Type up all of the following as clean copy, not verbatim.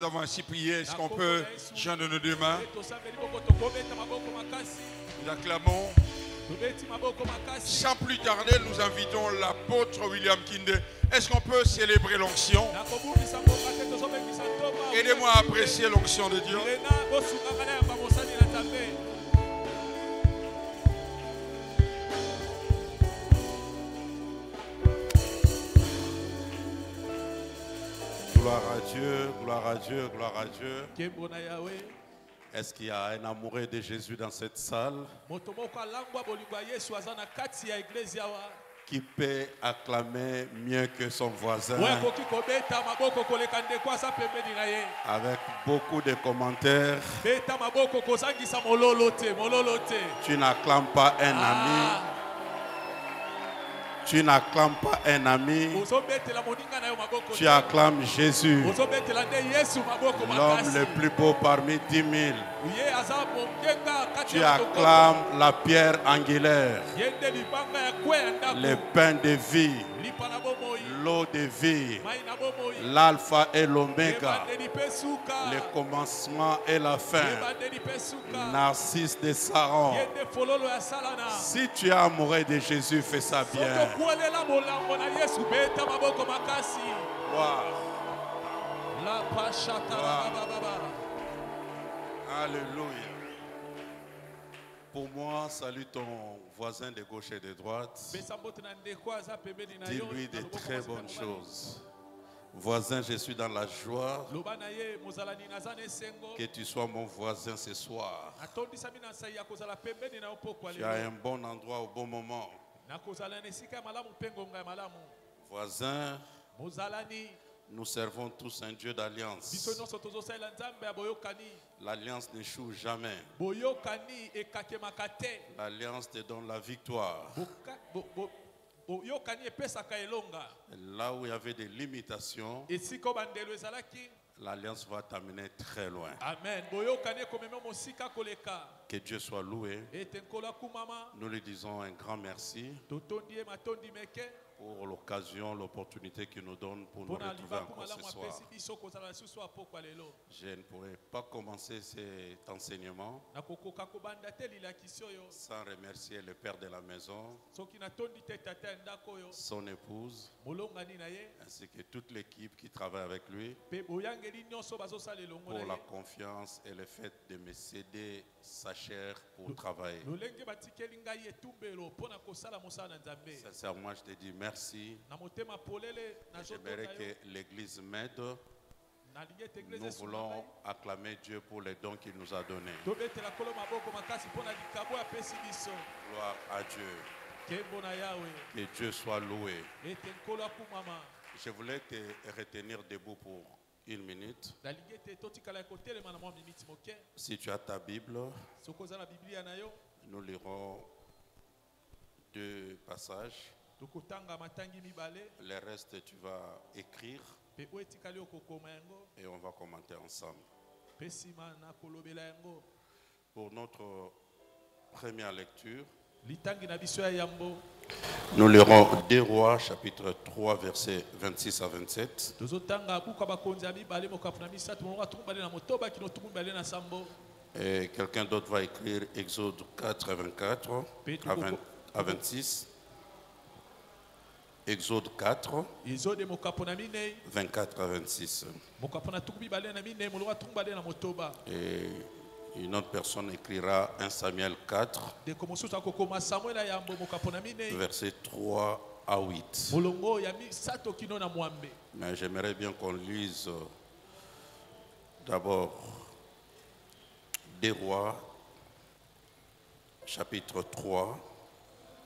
Nous avons ainsi prié. Est-ce qu'on peut joindre nos deux mains? Nous acclamons. Sans plus tarder, nous invitons l'apôtre William Kinde. Est-ce qu'on peut célébrer l'onction? Aidez-moi à apprécier l'onction de Dieu. Gloire à Dieu, gloire à Dieu, gloire à Dieu. Est-ce qu'il y a un amoureux de Jésus dans cette salle qui peut acclamer mieux que son voisin avec beaucoup de commentaires? Tu n'acclames pas un ami. Tu n'acclames pas un ami, tu acclames Jésus, l'homme le plus beau parmi 10 000. Tu acclames la pierre angulaire, le pain de vie, l'eau de vie, l'alpha et l'oméga, le commencement et la fin, Narcisse de Saron. Si tu es amoureux de Jésus, fais ça bien. Wow. Alléluia. Pour moi, salue ton voisin de gauche et de droite. Dis-lui de très bonnes choses. Voisin, je suis dans la joie que tu sois mon voisin ce soir. Tu as un bon endroit au bon moment. Voisin, nous servons tous un Dieu d'alliance. L'alliance n'échoue jamais. L'alliance te donne la victoire. Là où il y avait des limitations, l'alliance va t'amener très loin. Amen. Que Dieu soit loué. Nous lui disons un grand merci pour l'occasion, l'opportunité qu'il nous donne pour nous retrouver encore ce soir. Je ne pourrais pas commencer cet enseignement sans remercier le père de la maison, son épouse, ainsi que toute l'équipe qui travaille avec lui pour la confiance et le fait de me céder sa chair pour travailler. Sincèrement, je te dis merci. J'aimerais que l'Église m'aide. Nous voulons acclamer Dieu pour les dons qu'il nous a donnés. Gloire à Dieu. Que Dieu soit loué. Je voulais te retenir debout pour une minute. Si tu as ta Bible, nous lirons deux passages. Le reste, tu vas écrire et on va commenter ensemble. Pour notre première lecture, nous lirons 2 Rois, chapitre 3, versets 26 à 27. Et quelqu'un d'autre va écrire Exode 4, 24 à 26. Exode 4, 24 à 26. Et une autre personne écrira 1 Samuel 4, versets 3 à 8. Mais j'aimerais bien qu'on lise d'abord 2 Rois, chapitre 3,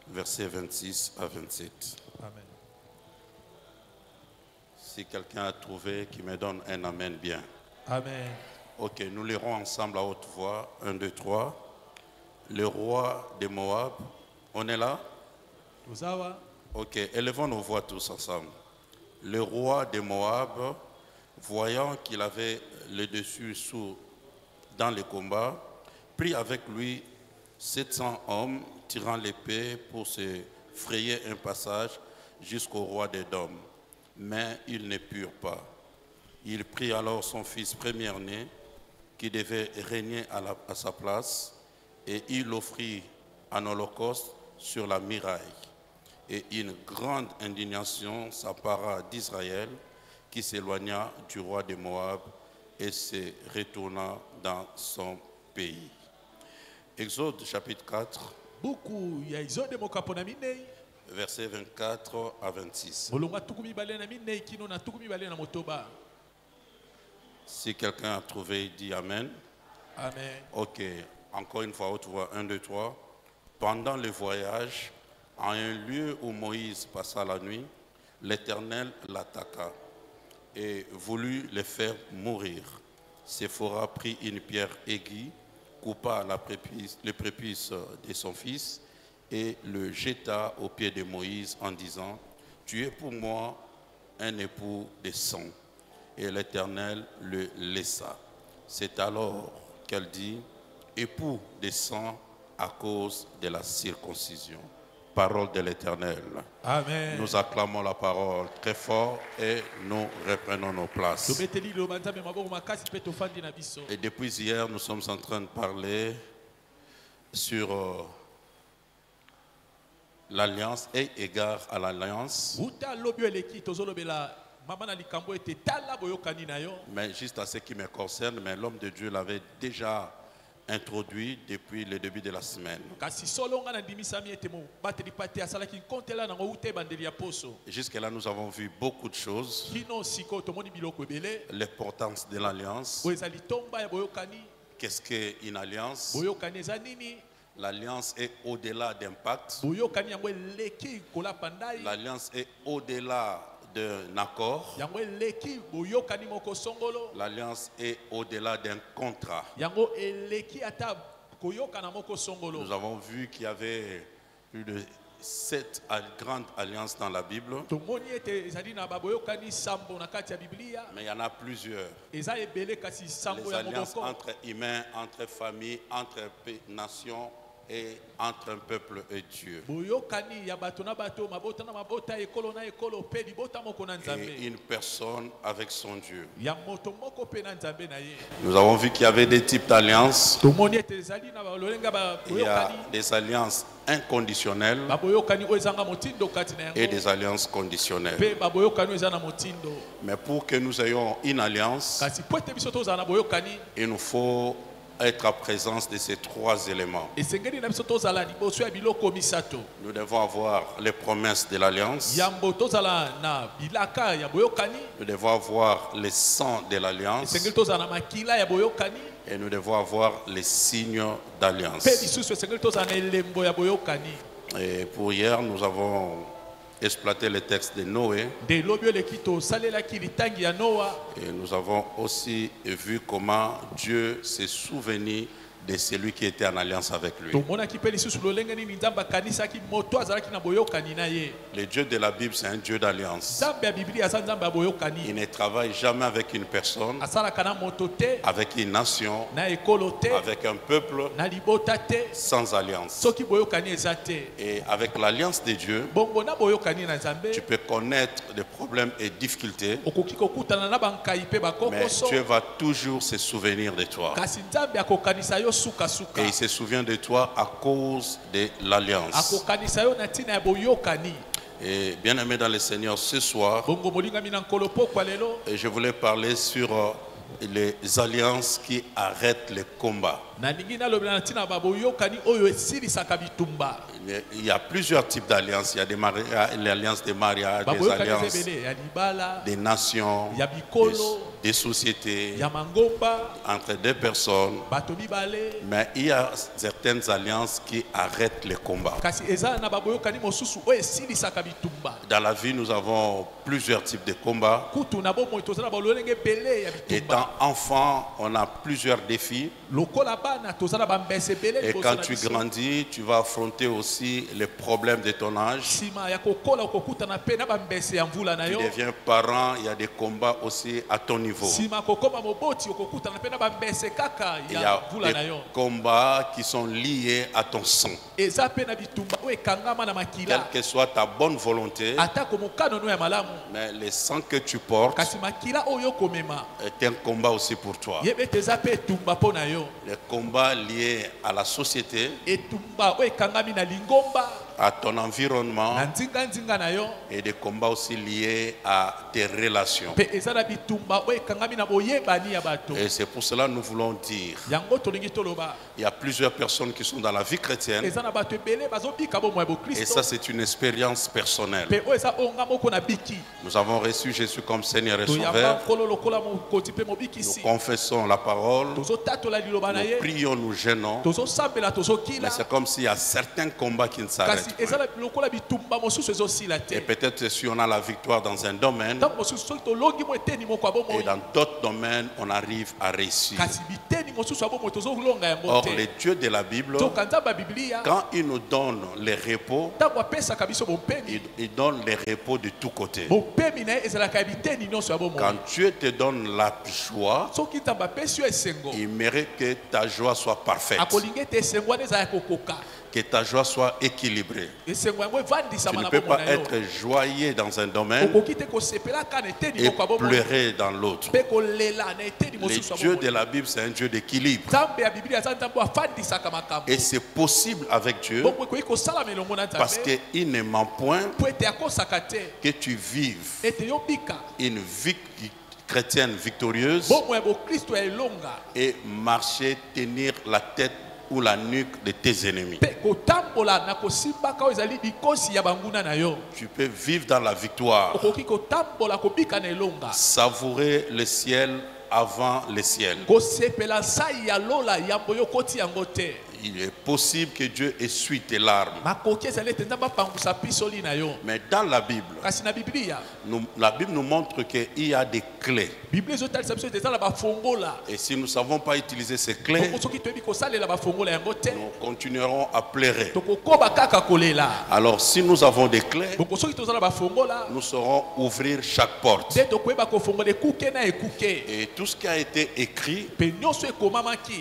versets 26 à 27. Amen. Si quelqu'un a trouvé, qui me donne un amen bien. Amen. Ok, nous lirons ensemble à haute voix. 1, 2, 3. Le roi de Moab. On est là? Ok, élevons nos voix tous ensemble. Le roi de Moab, voyant qu'il avait le dessus dans le combat, prit avec lui 700 hommes tirant l'épée pour se frayer un passage jusqu'au roi d'Édom. Mais ils ne purent pas. Il prit alors son fils premier-né, qui devait régner à sa place, et il l'offrit en holocauste sur la muraille. Et une grande indignation s'empara d'Israël, qui s'éloigna du roi de Moab et se retourna dans son pays. Exode chapitre 4, versets 24 à 26. Si quelqu'un a trouvé, il dit Amen. Amen. Ok, encore une fois, haute voix, 1, 2, 3. Pendant le voyage, à un lieu où Moïse passa la nuit, l'Éternel l'attaqua et voulut le faire mourir. Séphora prit une pierre aiguë, coupa le prépuce de son fils et le jeta aux pieds de Moïse en disant, « Tu es pour moi un époux de sang. » Et l'Éternel le laissa. C'est alors qu'elle dit, « Époux de sang à cause de la circoncision. » Parole de l'Éternel. Amen. Nous acclamons la parole très fort et nous reprenons nos places. Et depuis hier, nous sommes en train de parler sur l'alliance et égard à l'alliance. Mais juste à ce qui me concerne, mais l'homme de Dieu l'avait déjà introduit depuis le début de la semaine. Jusque-là, nous avons vu beaucoup de choses. L'importance de l'alliance. Qu'est-ce qu'une alliance? L'alliance est au-delà d'un pacte. L'alliance est au-delà d'un accord. L'alliance est au-delà d'un contrat. Nous avons vu qu'il y avait plus de 7 grandes alliances dans la Bible. Mais il y en a plusieurs. Les alliances entre humains, entre familles, entre nations et entre un peuple et Dieu. Et une personne avec son Dieu. Nous avons vu qu'il y avait des types d'alliances. Il y a des alliances inconditionnelles et des alliances conditionnelles. Mais pour que nous ayons une alliance, il nous faut être en présence de ces trois éléments. Nous devons avoir les promesses de l'alliance. Nous devons avoir les sang de l'alliance. Et nous devons avoir les signes d'alliance. Et pour hier, nous avons exploité le texte de Noé. Et nous avons aussi vu comment Dieu s'est souvenu de celui qui était en alliance avec lui. Le Dieu de la Bible, c'est un Dieu d'alliance. Il ne travaille jamais avec une personne, avec une nation, avec un peuple, sans alliance. Et avec l'alliance de Dieu, tu peux connaître des problèmes et difficultés, mais Dieu va toujours se souvenir de toi. Et il se souvient de toi à cause de l'alliance. Et bien aimé dans le Seigneur, ce soir, et je voulais parler sur les alliances qui arrêtent les combats. Il y a plusieurs types d'alliances. Il y a les alliances de mariage, des alliances des nations, des sociétés, entre deux personnes. Mais il y a certaines alliances qui arrêtent les combats. Dans la vie, nous avons plusieurs types de combats. Étant enfant, on a plusieurs défis. Et quand tu grandis, tu vas affronter aussi les problèmes de ton âge. Tu deviens parent, il y a des combats aussi à ton niveau. niveau. Il y a des combats qui sont liés à ton sang. Quelle que soit ta bonne volonté, mais le sang que tu portes est un combat aussi pour toi. Les combats liés à la société, à ton environnement, et des combats aussi liés à tes relations. Et c'est pour cela que nous voulons dire, il y a plusieurs personnes qui sont dans la vie chrétienne, et ça c'est une expérience personnelle. Nous avons reçu Jésus comme Seigneur et Sauveur. Nous confessons la parole, nous prions, nous gênons, mais c'est comme s'il y a certains combats qui ne s'arrêtent pas. Et peut-être si on a la victoire dans un domaine, et dans d'autres domaines on arrive à réussir. Or les dieux de la Bible, quand ils nous donnent les repos, ils donnent les repos de tous côtés. Quand Dieu te donne la joie, il mérite que ta joie soit parfaite, que ta joie soit équilibrée. Tu ne peux pas être joyeux dans un domaine et pleurer dans l'autre. Le Dieu de la Bible, c'est un Dieu d'équilibre. Et c'est possible avec Dieu parce qu'il ne ment point que tu vives une vie chrétienne victorieuse et marcher, tenir la tête ou la nuque de tes ennemis. Tu peux vivre dans la victoire, savourer le ciel avant le ciel. Il est possible que Dieu essuie tes larmes. Mais dans la Bible, la Bible nous montre qu'il y a des clés. Et si nous ne savons pas utiliser ces clés, nous continuerons à pleurer. Alors si nous avons des clés, nous saurons ouvrir chaque porte. Et tout ce qui a été écrit,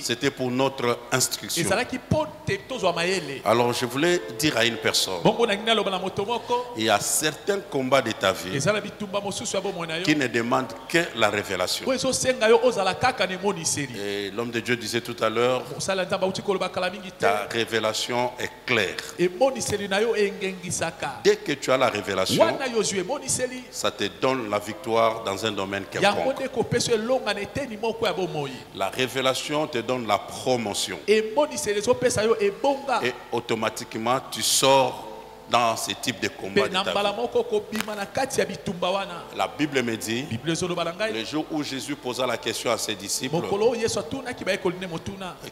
c'était pour notre instruction. Alors je voulais dire à une personne, il y a certains combats de ta vie qui ne demandent que la révélation. Et l'homme de Dieu disait tout à l'heure, ta révélation est claire. Dès que tu as la révélation, ça te donne la victoire dans un domaine quelconque. La révélation te donne la promotion. Et automatiquement tu sors dans ce type de combat de ta vie. La Bible me dit, le jour où Jésus posa la question à ses disciples,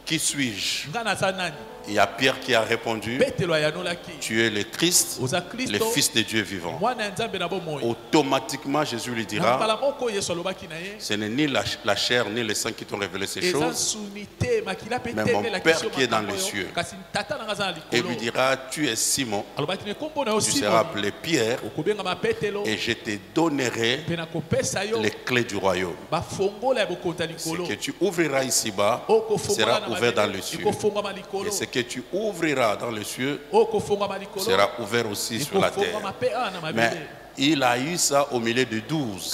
qui suis-je? Il y a Pierre qui a répondu, tu es le Christ, le Fils de Dieu vivant. Automatiquement Jésus lui dira, ce n'est ni la chair ni le sang qui t'ont révélé ces choses, mais mon Père qui est dans les cieux. Et lui dira, tu es Simon, tu seras appelé Pierre, et je te donnerai les clés du royaume. Ce que tu ouvriras ici-bas sera ouvert dans les cieux, et ce que tu ouvriras dans les cieux sera ouvert aussi sur la terre. Mais il a eu ça au milieu de 12.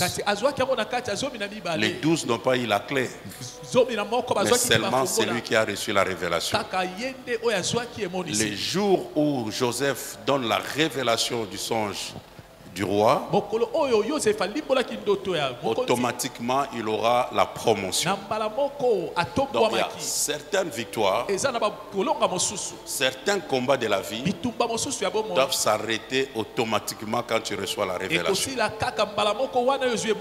Les 12 n'ont pas eu la clé, mais seulement celui qui a reçu la révélation. Le jour où Joseph donne la révélation du songe du roi, automatiquement il aura la promotion. Donc il y a certaines victoires, certains combats de la vie doivent s'arrêter automatiquement quand tu reçois la révélation.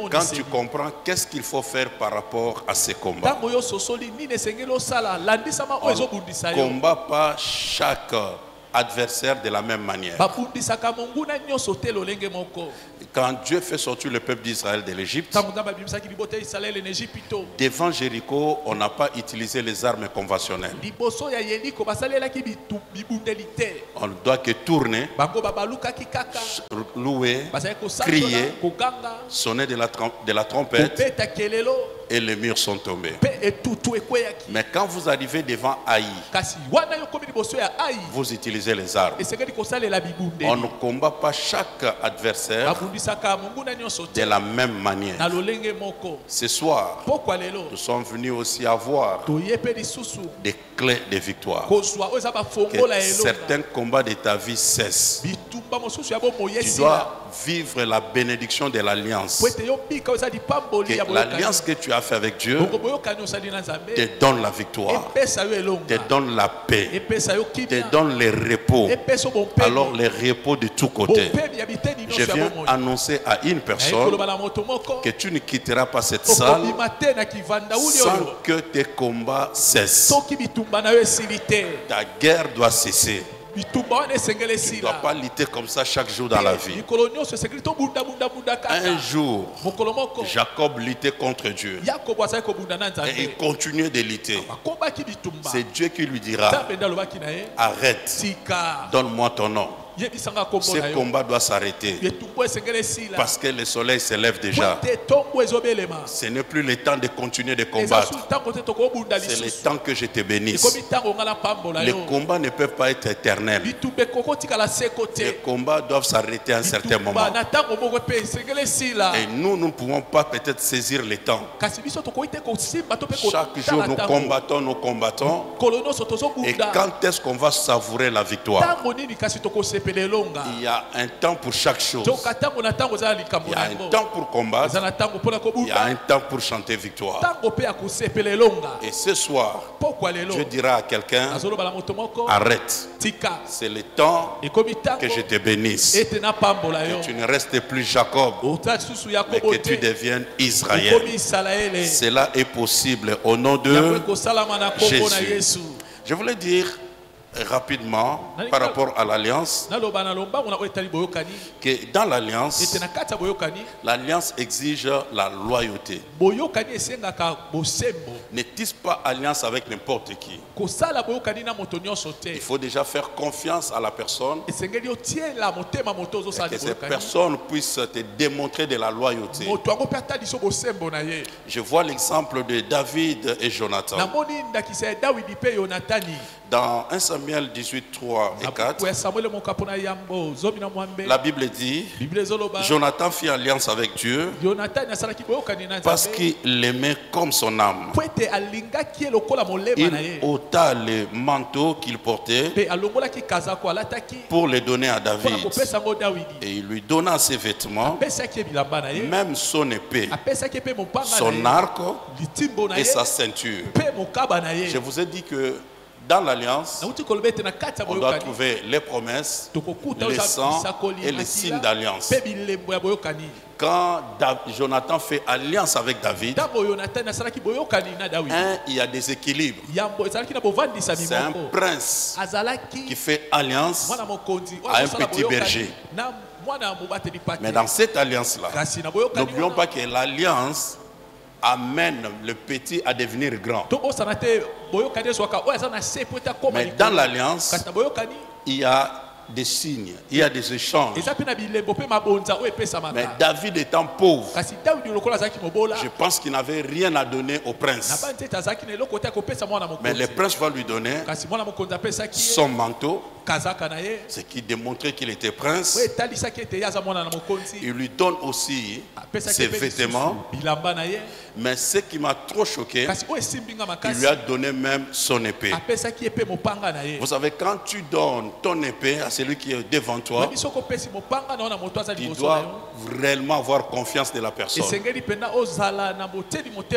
Quand tu comprends qu'est-ce qu'il faut faire par rapport à ces combats. On ne combat pas chaque adversaires de la même manière. Quand Dieu fait sortir le peuple d'Israël de l'Égypte, devant Jéricho, on n'a pas utilisé les armes conventionnelles. On ne doit que tourner, louer, crier, sonner de la trompette, et les murs sont tombés. Mais quand vous arrivez devant Haï, vous utilisez les armes. On ne combat pas chaque adversaire de la même manière. Ce soir, nous sommes venus aussi avoir des clés de victoire. Que certains combats de ta vie cessent. Tu dois vivre la bénédiction de l'alliance. Que l'alliance que tu as fait avec Dieu te donne la victoire, te donne la paix, te donne le repos. Alors les repos de tous côtés. Je viens annoncer à une personne que tu ne quitteras pas cette salle sans que tes combats cessent. Ta guerre doit cesser. Tu ne dois pas lutter comme ça chaque jour dans la vie. Un jour, Jacob luttait contre Dieu. Et il continuait de lutter. C'est Dieu qui lui dira, arrête, donne-moi ton nom. Ce combat doit s'arrêter parce que le soleil se lève déjà. Ce n'est plus le temps de continuer de combattre. C'est le temps que je te bénisse. Les combats ne peuvent pas être éternels. Les combats doivent s'arrêter à un certain moment. Et nous ne pouvons pas peut-être saisir le temps. Chaque jour nous combattons. Et quand est-ce qu'on va savourer la victoire? Il y a un temps pour chaque chose. Il y a un temps pour combattre. Il y a un temps pour chanter victoire. Et ce soir, Dieu dira à quelqu'un, arrête. C'est le temps que je te bénisse. Que tu ne restes plus Jacob, mais que tu deviennes Israël. Cela est possible au nom de Jésus. Je voulais dire rapidement par rapport à l'alliance que dans l'alliance, l'alliance exige la loyauté. Ne tisse pas alliance avec n'importe qui. Il faut déjà faire confiance à la personne et que cette personne puisse te démontrer de la loyauté. Je vois l'exemple de David et Jonathan. Dans 1 Samuel 18, 3 et 4, la Bible dit, Jonathan fit alliance avec Dieu parce qu'il l'aimait comme son âme. Il ôta le manteau qu'il portait pour le donner à David. Et il lui donna ses vêtements, même son épée, son arc et sa ceinture. Je vous ai dit que dans l'alliance, on doit trouver les promesses, les sangs et les signes d'alliance. Quand Jonathan fait alliance avec David, il y a des équilibres. C'est un prince qui fait alliance à un petit berger. Mais dans cette alliance-là, n'oublions pas que l'alliance amène le petit à devenir grand. Mais dans l'alliance, il y a des signes, il y a des échanges. Mais David étant pauvre, je pense qu'il n'avait rien à donner au prince. Mais le prince va lui donner son manteau, ce qui démontrait qu'il était prince. Il lui donne aussi ses vêtements. Mais ce qui m'a trop choqué, il lui a donné même son épée. Vous savez, quand tu donnes ton épée à celui qui est devant toi, tu dois réellement avoir confiance de la personne.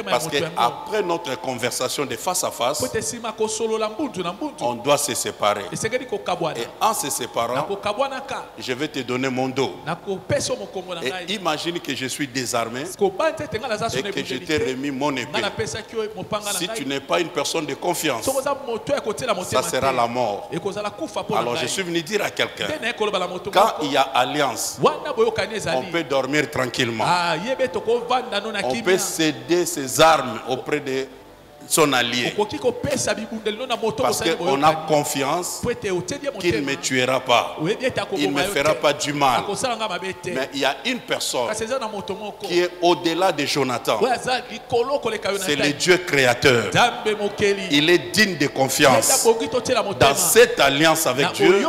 Parce qu'après notre conversation de face à face, on doit se séparer. Et en se séparant, je vais te donner mon dos. Et imagine que je suis désarmé et que je t'ai remis mon épée. Si tu n'es pas une personne de confiance, ça sera la mort. Alors je suis venu dire à quelqu'un, quand il y a alliance, on peut dormir tranquillement. On peut céder ses armes auprès de son allié. Parce qu'on a confiance qu'il ne me tuera pas. Il ne me fera pas du mal. Mais il y a une personne qui est au-delà de Jonathan. C'est le Dieu créateur. Il est digne de confiance. Dans cette alliance avec Dieu,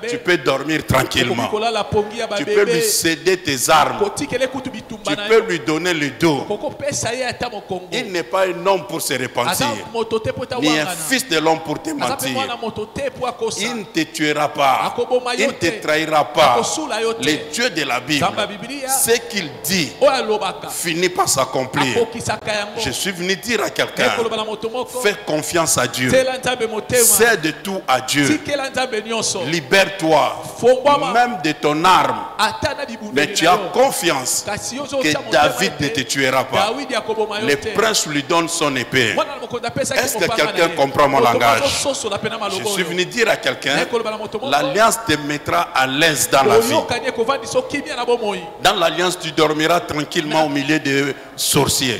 tu peux dormir tranquillement. Tu peux lui céder tes armes. Tu peux lui donner le dos. Il n'est pas un homme pour se repentir, ni un fils de l'homme pour te mentir. Il ne te tuera pas, il ne te trahira pas. Le Dieu de la Bible, ce qu'il dit finit par s'accomplir. Je suis venu dire à quelqu'un, fais confiance à Dieu, cède tout à Dieu, libère-toi même de ton arme, mais tu as confiance que David ne te tuera pas. Le prince lui donne son épée. Est-ce que quelqu'un comprend mon langage? Je suis venu dire à quelqu'un, l'alliance te mettra à l'aise dans la vie. Dans l'alliance, tu dormiras tranquillement au milieu des sorciers.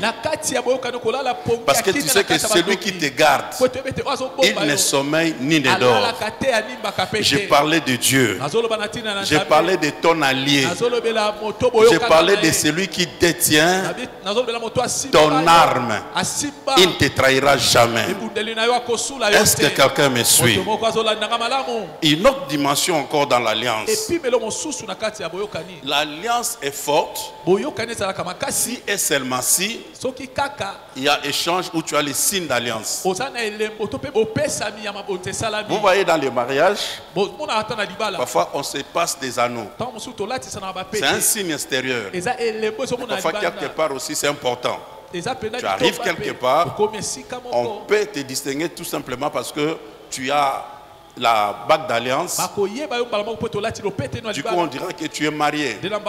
Parce que tu sais que celui qui te garde, il ne sommeille ni ne dort. J'ai parlé de Dieu. J'ai parlé de ton allié. J'ai parlé de celui qui détient ton arme. Il ne te trahira jamais. Est-ce que quelqu'un me suit? Une autre dimension encore dans l'alliance. L'alliance est forte si et seulement si il y a échange où tu as les signes d'alliance. Vous voyez dans les mariages, parfois on se passe des anneaux. C'est un signe extérieur. Parfois quelque part aussi c'est important. Tu arrives quelque part, on peut te distinguer tout simplement parce que tu as la bague d'alliance. Du coup, on dira que tu es marié. Donc,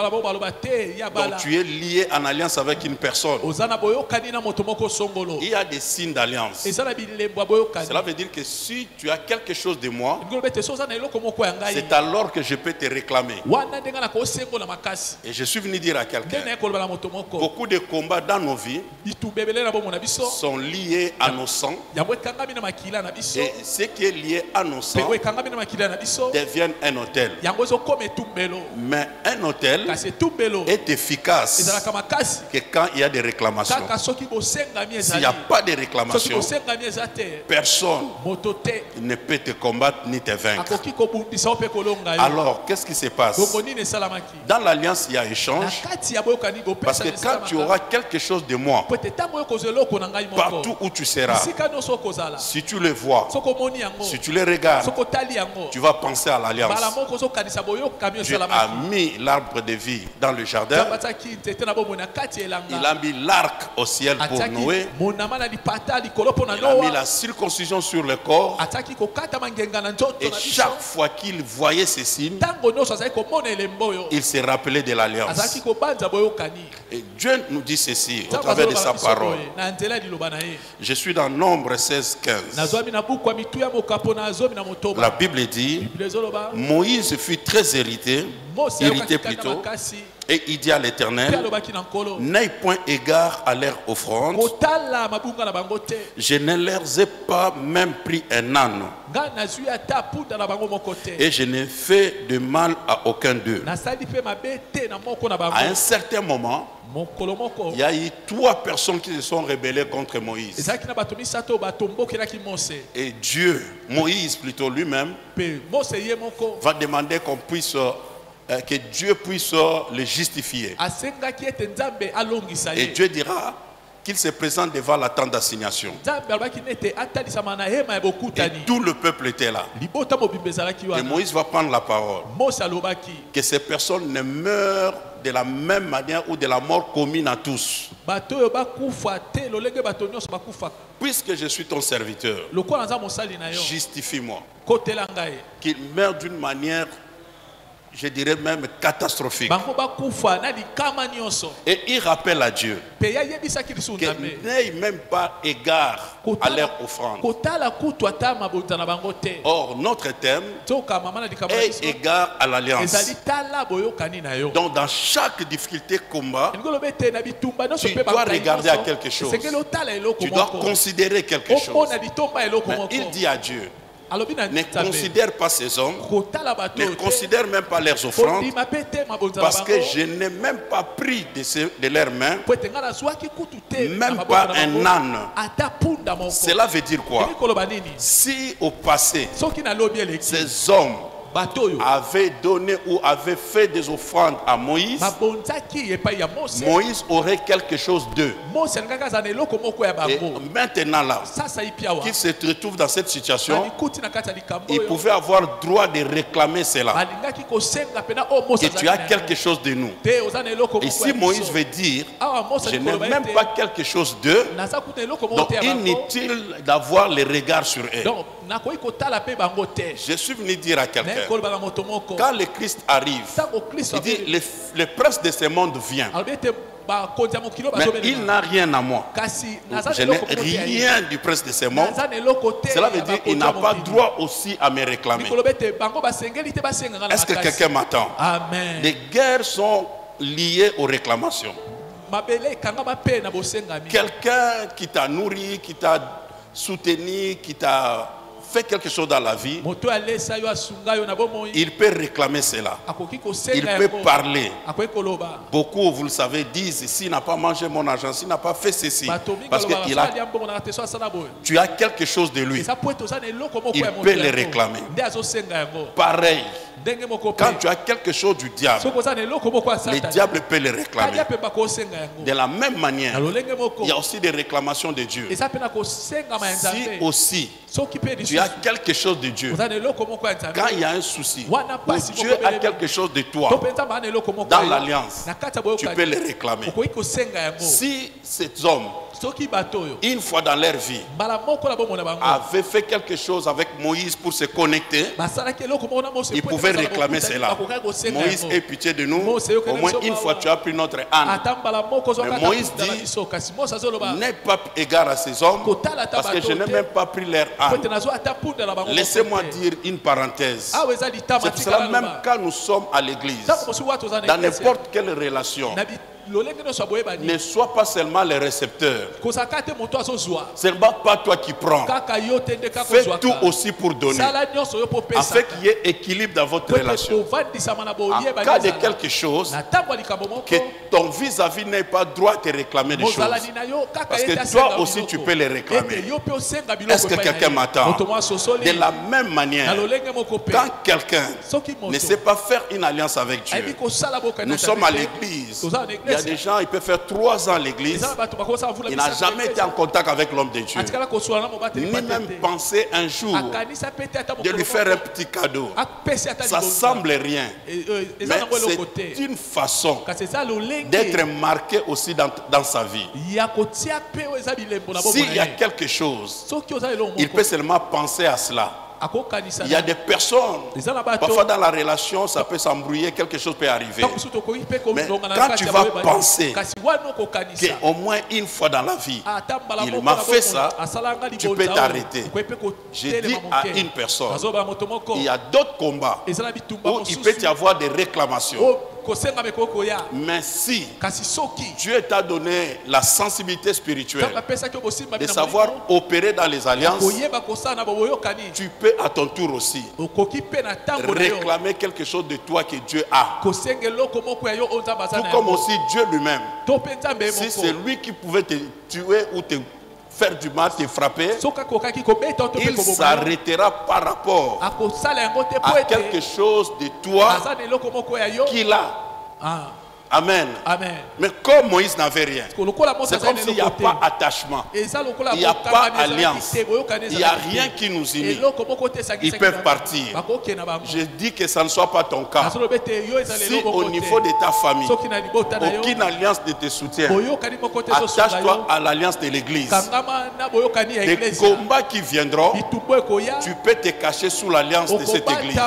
tu es lié en alliance avec une personne. Il y a des signes d'alliance. Cela veut dire que si tu as quelque chose de moi, c'est alors que je peux te réclamer. Et je suis venu dire à quelqu'un, beaucoup de combats dans nos vies sont liés à nos sangs. Et ce qui est lié à nos sangs deviennent un hôtel. Mais un hôtel est efficace que quand il y a des réclamations. S'il n'y a pas de réclamations, personne ne peut te combattre ni te vaincre. Alors, qu'est-ce qui se passe? Dans l'alliance, il y a échange. Parce que quand tu auras quelque chose de moi, partout où tu seras, si tu le vois, si tu le regardes, tu vas penser à l'alliance. Dieu a mis l'arbre de vie dans le jardin. Il a mis l'arc au ciel pour Noé. Il a mis la circoncision sur le corps. Et chaque fois qu'il voyait ces signes, il s'est rappelé de l'alliance. Et Dieu nous dit ceci au travers de sa parole. Je suis dans Nombre 16-15. La Bible dit, Moïse fut très irrité plutôt, et il dit à l'Éternel, n'aie point égard à leur offrande, je ne leur ai pas même pris un âne, et je n'ai fait de mal à aucun d'eux. À un certain moment, il y a eu 3 personnes qui se sont rebellées contre Moïse. Et Dieu, Moïse plutôt lui-même, va demander qu'on puisse, que Dieu puisse le justifier. Et Dieu dira qu'il se présente devant la tente d'assignation. Et tout le peuple était là. Et Moïse va prendre la parole. Que ces personnes ne meurent de la même manière ou de la mort commune à tous. puisque je suis ton serviteur, justifie-moi. Qu'il meurt d'une manière, je dirais même catastrophique. Et il rappelle à Dieu qu'il n'ait même pas égard à leur offrande. Or, notre thème est égard à l'alliance. Donc, dans chaque difficulté, combat, tu dois regarder à quelque chose. Tu dois considérer quelque chose. Mais il dit à Dieu, ne considère pas ces hommes, ne considère même pas leurs offrandes, parce que je n'ai même pas pris de leurs mains, même pas un âne. Cela veut dire quoi? Si au passé, ces hommes avait donné ou avait fait des offrandes à Moïse, Moïse aurait quelque chose d'eux. Et maintenant là, qu'il se retrouve dans cette situation, il pouvait avoir droit de réclamer cela. Et tu as quelque chose de nous. Et si Moïse veut dire, je n'ai même pas quelque chose d'eux, donc inutile d'avoir les regards sur eux. Je suis venu dire à quelqu'un, quand le Christ arrive, il dit, le prince de ce monde vient. Mais il n'a rien à moi. Je n'ai rien du prince de ce monde. Cela veut dire qu'il n'a pas droit aussi à me réclamer. Est-ce que quelqu'un m'attend? Les guerres sont liées aux réclamations. Quelqu'un qui t'a nourri, qui t'a soutenu, qui t'a fait quelque chose dans la vie, il peut réclamer cela. Il peut parler. Beaucoup, vous le savez, disent, s'il n'a pas mangé mon argent, s'il n'a pas fait ceci, parce que tu as quelque chose de lui, il peut le réclamer. Pareil, quand tu as quelque chose du diable, le diable peut le réclamer. De la même manière, il y a aussi des réclamations de Dieu. Si aussi tu as quelque chose de Dieu, quand il y a un souci, où Dieu a quelque chose de toi dans l'alliance, tu peux le réclamer. Si ces hommes, une fois dans leur vie, avaient fait quelque chose avec Moïse pour se connecter, ils pouvaient réclamer cela. Moïse, aie pitié de nous, au moins une fois tu as pris notre âne. Mais Moïse dit, n'aie pas égard à ces hommes, parce que je n'ai même pas pris leur âne. Laissez-moi dire une parenthèse. C'est pour cela, même quand nous sommes à l'église, dans n'importe quelle relation, ne sois pas seulement le récepteur. Ce n'est pas toi qui prends. Fais tout aussi pour donner, afin qu'il y ait équilibre dans votre relation. En cas de quelque chose, que ton vis-à-vis n'ait pas droit à te réclamer des choses, parce que toi aussi tu peux les réclamer. Est-ce que quelqu'un m'attend? De la même manière, quand quelqu'un ne sait pas faire une alliance avec Dieu, nous sommes à l'église. Il y a des gens, ils peuvent faire 3 ans à l'église, il n'a jamais été en contact avec l'homme de Dieu, ni même penser un jour de lui faire un petit cadeau. Ça semble rien, mais c'est une façon d'être marqué aussi dans sa vie. S'il y a quelque chose, il peut seulement penser à cela. Il y a des personnes, parfois dans la relation, ça peut s'embrouiller, quelque chose peut arriver. Mais quand tu vas penser qu'au moins une fois dans la vie, il m'a fait ça, tu peux t'arrêter. J'ai dit à une personne, il y a d'autres combats où il peut y avoir des réclamations. Mais si Dieu t'a donné la sensibilité spirituelle de savoir opérer dans les alliances, tu peux à ton tour aussi réclamer quelque chose de toi que Dieu a. Tout comme aussi Dieu lui-même. Si c'est lui qui pouvait te tuer ou te faire du mal, te frapper, il s'arrêtera par rapport à quelque chose de toi qu'il a. Amen. Amen. Mais comme Moïse n'avait rien, c'est comme s'il n'y a pas attachement, il n'y a pas alliance, il n'y a rien qui nous unit. Ils peuvent partir. Je dis que ça ne soit pas ton cas. Si au niveau de ta famille, aucune alliance ne te soutient, attache-toi à l'alliance de l'église. Des combats qui viendront, tu peux te cacher sous l'alliance de cette église.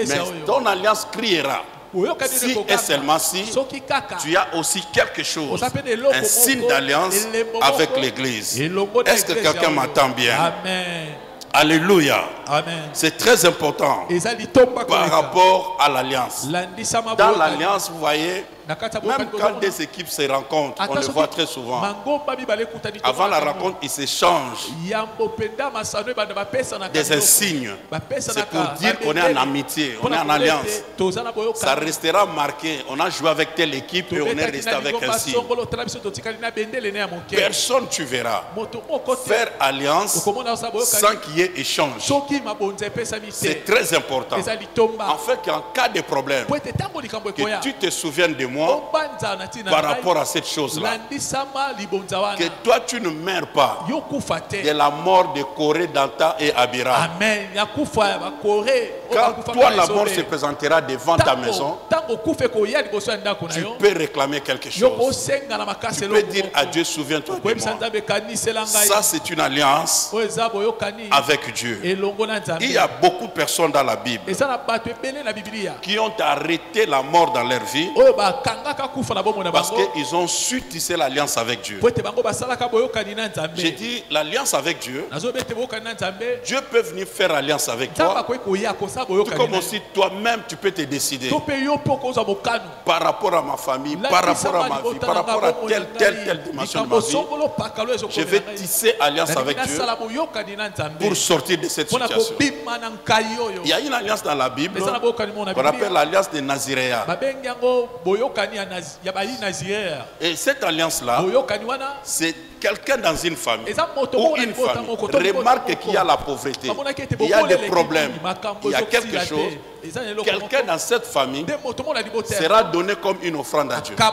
Mais ton alliance criera. Si et seulement si tu as aussi quelque chose, un signe d'alliance avec l'église. Est-ce que quelqu'un m'entend bien? Amen. Alléluia. C'est très important par rapport à l'alliance. Dans l'alliance, vous voyez, même quand des équipes se rencontrent, on le voit très souvent. Avant la rencontre, ils s'échangent des insignes. C'est pour dire qu'on est en amitié, on est en alliance. Ça restera marqué. On a joué avec telle équipe et on est resté avec un signe. Personne, tu verras, faire alliance sans qu'il y ait échange. C'est très important. En fait, qu'en cas de problème, que tu te souviennes de moi par rapport à cette chose-là. Que toi, tu ne meurs pas de la mort de Corée, Dantan et Abiram. Quand toi, la mort se présentera devant ta maison, tu peux réclamer quelque chose. Tu peux dire à Dieu, souviens-toi de moi. Ça, c'est une alliance avec Dieu. Il y a beaucoup de personnes dans la Bible qui ont arrêté la mort dans leur vie parce qu'ils ont su tisser l'alliance avec Dieu. J'ai dit l'alliance avec Dieu. Dieu peut venir faire alliance avec toi. Tout comme aussi toi-même tu peux te décider par rapport à ma famille, par rapport à ma vie, par rapport à telle dimension de ma vie. Je vais tisser alliance avec Dieu pour sortir de cette situation. Il y a une alliance dans la Bible qu'on appelle l'alliance des Naziréens. Et cette alliance-là, c'est quelqu'un dans une famille ou une famille remarque qu'il y a la pauvreté, il y a des problèmes, il y a quelque chose. Quelqu'un dans cette famille sera donné comme une offrande à Dieu. On ne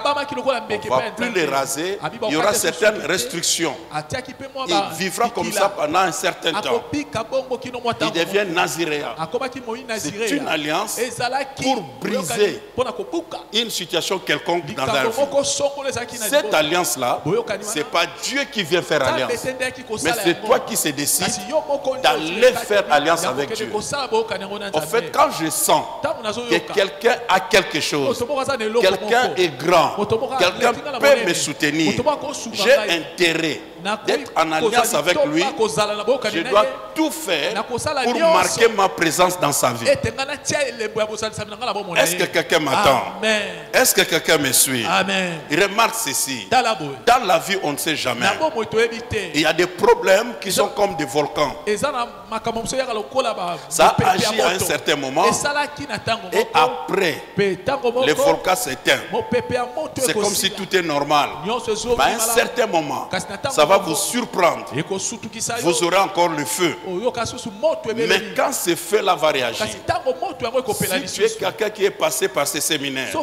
va plus les raser. Il y aura certaines restrictions. Il vivra comme ça pendant un certain temps. Il devient naziréen. C'est une alliance pour briser une situation quelconque dans la vie. Cette alliance-là, ce n'est pas Dieu qui vient faire alliance, mais c'est toi qui se décides d'aller faire alliance avec Dieu. En fait, quand je sens que quelqu'un a quelque chose, quelqu'un est grand, quelqu'un peut me soutenir, j'ai intérêt d'être en alliance avec lui, je dois tout faire pour marquer ma présence dans sa vie. Est-ce que quelqu'un m'attend? Est-ce que quelqu'un me suit? Remarque ceci. Dans la vie, on ne sait jamais. Il y a des problèmes qui sont comme des volcans. Ça agit à un certain moment et après, le volcan s'éteint. C'est comme si tout est normal. Mais à un certain moment, ça va vous surprendre. Vous aurez encore le feu. Mais quand ce feu-là va réagir, si tu es quelqu'un qui est passé par ces séminaires, tu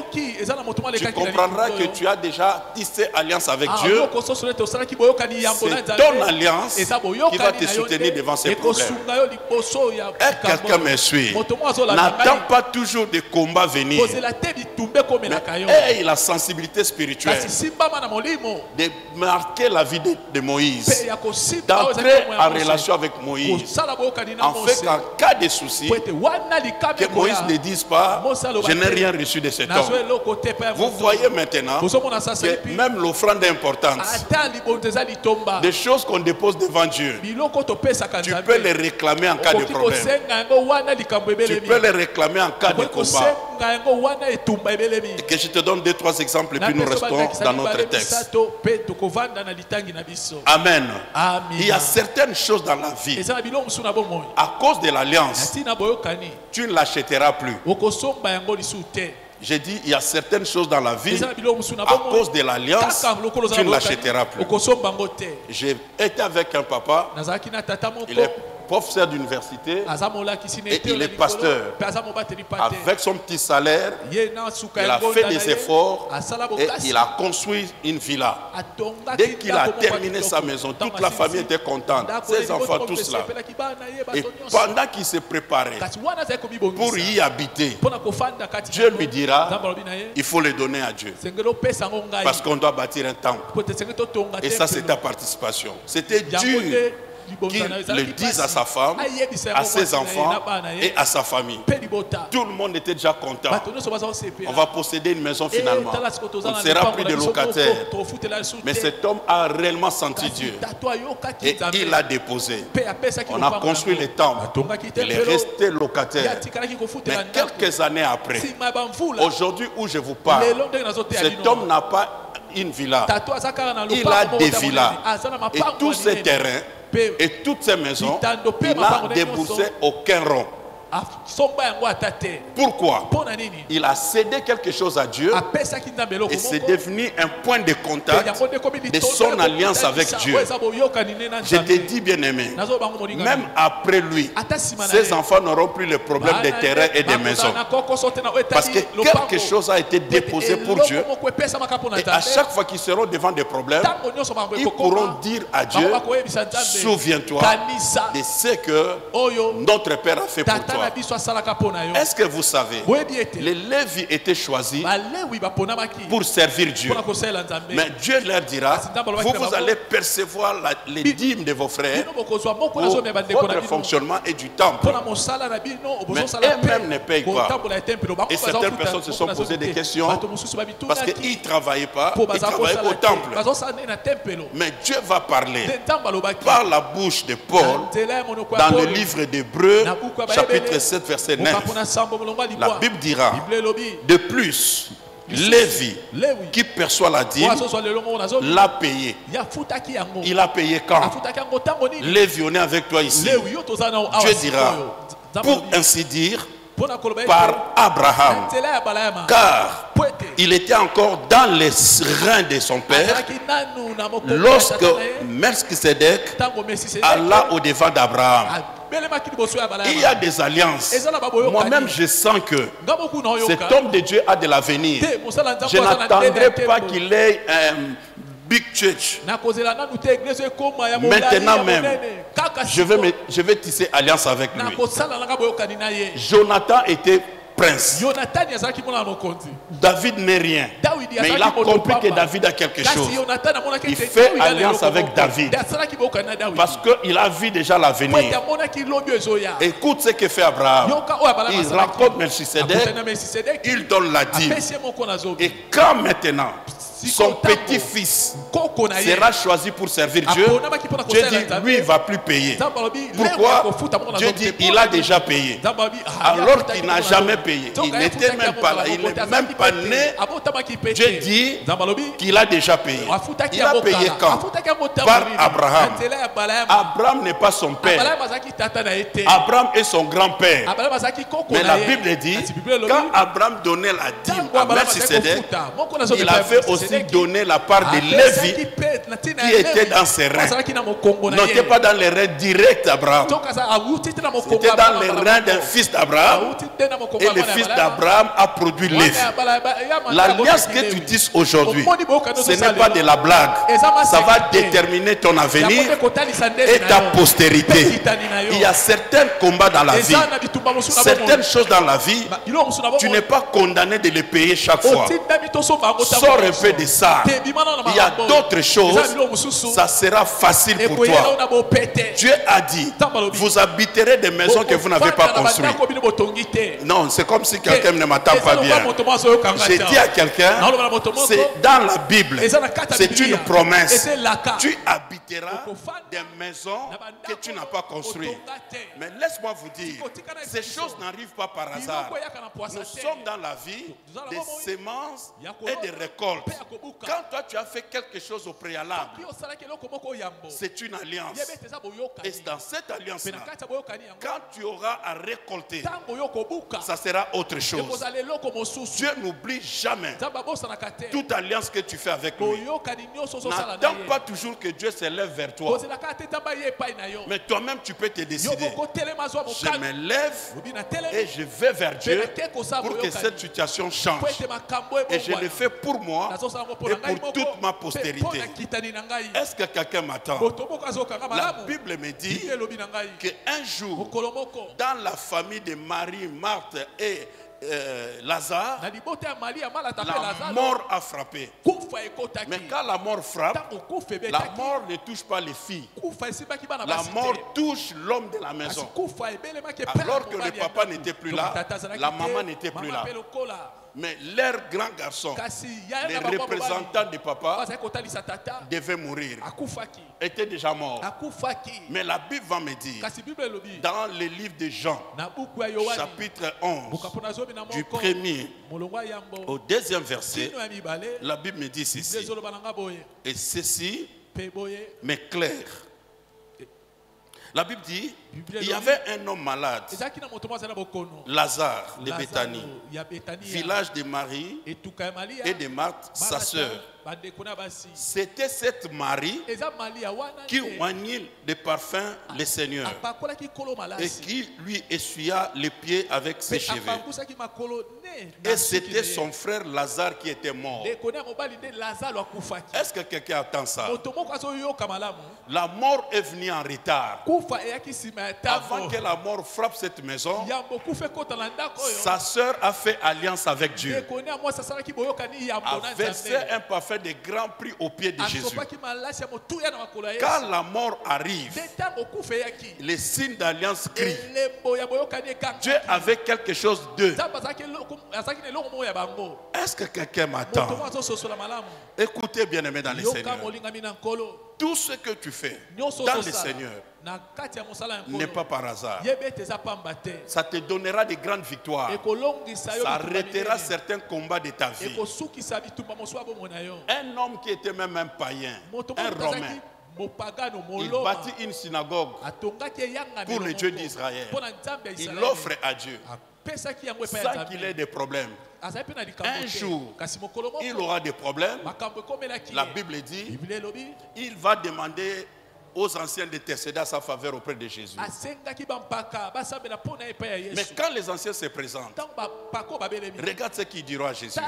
comprendras que tu as déjà tissé alliance avec Dieu. C'est ton alliance qui va te soutenir devant ces problèmes. Et quelqu'un me suit. N'attends pas toujours des combats venir. Mais aie la sensibilité spirituelle de marquer la vie de Moïse, d'entrer en relation avec Moïse, en fait qu'en cas de souci, que Moïse ne dise pas je n'ai rien reçu de cet homme. Vous voyez maintenant que même l'offrande est importante. Des choses qu'on dépose devant Dieu, tu peux les réclamer en cas de problème. Tu peux les réclamer en cas de combat. Et que je te donne 2-3 exemples et puis nous restons dans notre texte. Amen. Il y a certaines choses dans la vie, à cause de l'alliance, tu ne l'achèteras plus. J'ai dit, il y a certaines choses dans la vie, à cause de l'alliance, tu ne l'achèteras plus. J'ai été avec un papa, il est professeur d'université et il est pasteur. Avec son petit salaire, il a fait des efforts et il a construit une villa. Dès qu'il a terminé sa maison, toute la famille était contente, ses enfants tous là. Et pendant qu'il se préparait pour y habiter, Dieu lui dira, il faut le donner à Dieu. Parce qu'on doit bâtir un temple. Et ça, c'est ta participation. C'était dur qu'il le dise à sa femme, à ses enfants et à sa famille. Tout le monde était déjà content. On va posséder une maison finalement. On ne sera plus des locataires. Mais cet homme a réellement senti Dieu. Et il l'a déposé. On a construit les temples. Il est resté locataire. Mais quelques années après, aujourd'hui où je vous parle, cet homme n'a pas une villa. Il a des villas. Et tous ces terrains et toutes ces maisons, il n'a déboursé aucun rond. Pourquoi? Il a cédé quelque chose à Dieu et c'est devenu un point de contact de son alliance avec Dieu. Je te dis, bien-aimé, même après lui, ses enfants n'auront plus le problème des terrains et des maisons. Parce que quelque chose a été déposé pour Dieu. Et à chaque fois qu'ils seront devant des problèmes, ils pourront dire à Dieu, souviens-toi de ce que notre Père a fait pour toi. Est-ce que vous savez, les Lévis étaient choisis pour servir Dieu. Mais Dieu leur dira, vous allez percevoir les dîmes de vos frères pour votre fonctionnement et du temple. Mais eux-mêmes ne payent pas. Et certaines personnes se sont posées des questions parce qu'ils ne travaillaient pas, ils travaillaient au temple. Mais Dieu va parler par la bouche de Paul dans le livre d'Hébreux, chapitre 7, verset 9. La Bible dira, de plus, Lévi, qui perçoit la dîme, l'a payé. Il a payé quand? Lévi, on est avec toi ici. Dieu dira, pour ainsi dire, par Abraham, car il était encore dans les reins de son père lorsque Melchisedec alla au-devant d'Abraham. Il y a des alliances. Moi-même, je sens que cet homme de Dieu a de l'avenir. Je n'attendrai pas qu'il ait un big church. Maintenant même, je vais tisser alliance avec lui. Jonathan était prince. David n'est rien. Mais il a compris que David a quelque chose. Il fait alliance avec David. Parce qu'il a vu déjà l'avenir. Écoute ce que fait Abraham. Il rencontre Melchisedec. Il donne la dîme. Et quand maintenant son petit-fils sera choisi pour servir Dieu, Dieu dit, lui, il ne va plus payer. Pourquoi? Dieu dit, il a déjà payé. Alors qu'il n'a jamais payé. Il n'était même pas là. Il n'est même pas né. Dieu dit qu'il a déjà payé. Il a payé quand? Par Abraham. Abraham n'est pas son père. Abraham est son grand-père. Mais la Bible dit, quand Abraham donnait la dîme à Melchisedec, il avait aussi donné la part de Lévi qui était dans ses reins. N'était pas dans les reins directs d'Abraham. C'était dans les reins d'un fils d'Abraham. Et le fils d'Abraham a produit Lévi. L'alliance que tu tisses aujourd'hui, ce n'est pas de la blague. Ça va déterminer ton avenir et ta postérité. Il y a certains combats dans la vie. Certaines choses dans la vie, tu n'es pas condamné de les payer chaque fois. Sors un peu de ça. Il y a d'autres choses, ça sera facile pour toi. Dieu a dit, vous habiterez des maisons que vous n'avez pas construites. Non, c'est comme si quelqu'un ne m'attend pas bien. J'ai dit à quelqu'un, c'est dans la Bible, c'est une promesse. Tu habiteras des maisons que tu n'as pas construites. Mais laisse-moi vous dire, ces choses n'arrivent pas par hasard. Nous sommes dans la vie des semences et des récoltes. Quand toi tu as fait quelque chose au préalable, c'est une alliance. Et dans cette alliance-là, quand tu auras à récolter, ça sera deviendra autre chose. Dieu n'oublie jamais toute alliance que tu fais avec lui. N'attends pas toujours que Dieu s'élève vers toi. Mais toi-même, tu peux te décider. Je me lève et je vais vers Dieu pour que cette situation change. Et je le fais pour moi et pour toute ma postérité. Est-ce que quelqu'un m'attend? La Bible me dit qu'un jour, dans la famille de Marie, Marthe et Lazare, la mort a frappé. Mais quand la mort frappe, la mort ne touche pas les filles. La mort touche l'homme de la maison. Alors que le papa n'était plus là, la maman n'était plus là. Mais leur grand garçon, les représentants du papa, devaient mourir, était déjà mort. Mais la Bible va me dire, dans le livre de Jean, chapitre 11, du 1er au 2e verset, la Bible me dit ceci. Et ceci m'éclaire. La Bible dit, il y avait un homme malade, Lazare de Béthanie, village de Marie et de Marthe, sa sœur. C'était cette Marie qui oignit de parfum le Seigneur et qui lui essuya les pieds avec ses cheveux. Et c'était son frère Lazare qui était mort. Est-ce que quelqu'un attend ça? La mort est venue en retard. Avant que la mort frappe cette maison, sa sœur a fait alliance avec Dieu, a versé un parfum de grand prix au pied de Jésus. Quand la mort arrive, les signes d'alliance crient. Dieu avait quelque chose d'eux. Est-ce que quelqu'un m'attend? Écoutez, bien-aimés dans le Seigneur, tout ce que tu fais dans le Seigneur n'est pas par hasard. Ça te donnera de grandes victoires. Ça arrêtera certains combats de ta vie. Un homme qui était même un païen, un Romain, il bâtit une synagogue pour le Dieu d'Israël. Il l'offre à Dieu sans qu'il ait des problèmes. Un jour, il aura des problèmes. La Bible dit, il va demander aux anciens d'intercéder à sa faveur auprès de Jésus. Mais quand les anciens se présentent, regarde ce qu'ils diront à Jésus.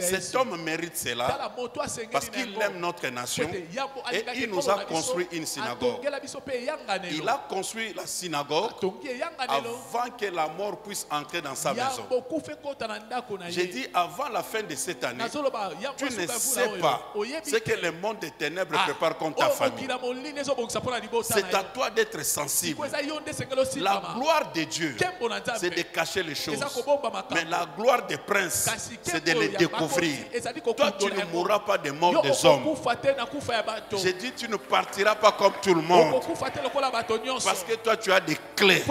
Cet homme mérite cela parce qu'il aime notre nation et il nous a construit une synagogue. Il a construit la synagogue avant que la mort puisse entrer dans sa maison. J'ai dit avant la fin de cette année, tu ne sais pas ce que le monde des ténèbres prépare contre ta famille. C'est à toi d'être sensible. La gloire de Dieu, c'est de cacher les choses. Mais la gloire des princes, c'est de les découvrir. Toi, tu ne mourras pas des morts des hommes. J'ai dit, tu ne partiras pas comme tout le monde. Parce que toi, tu as des clés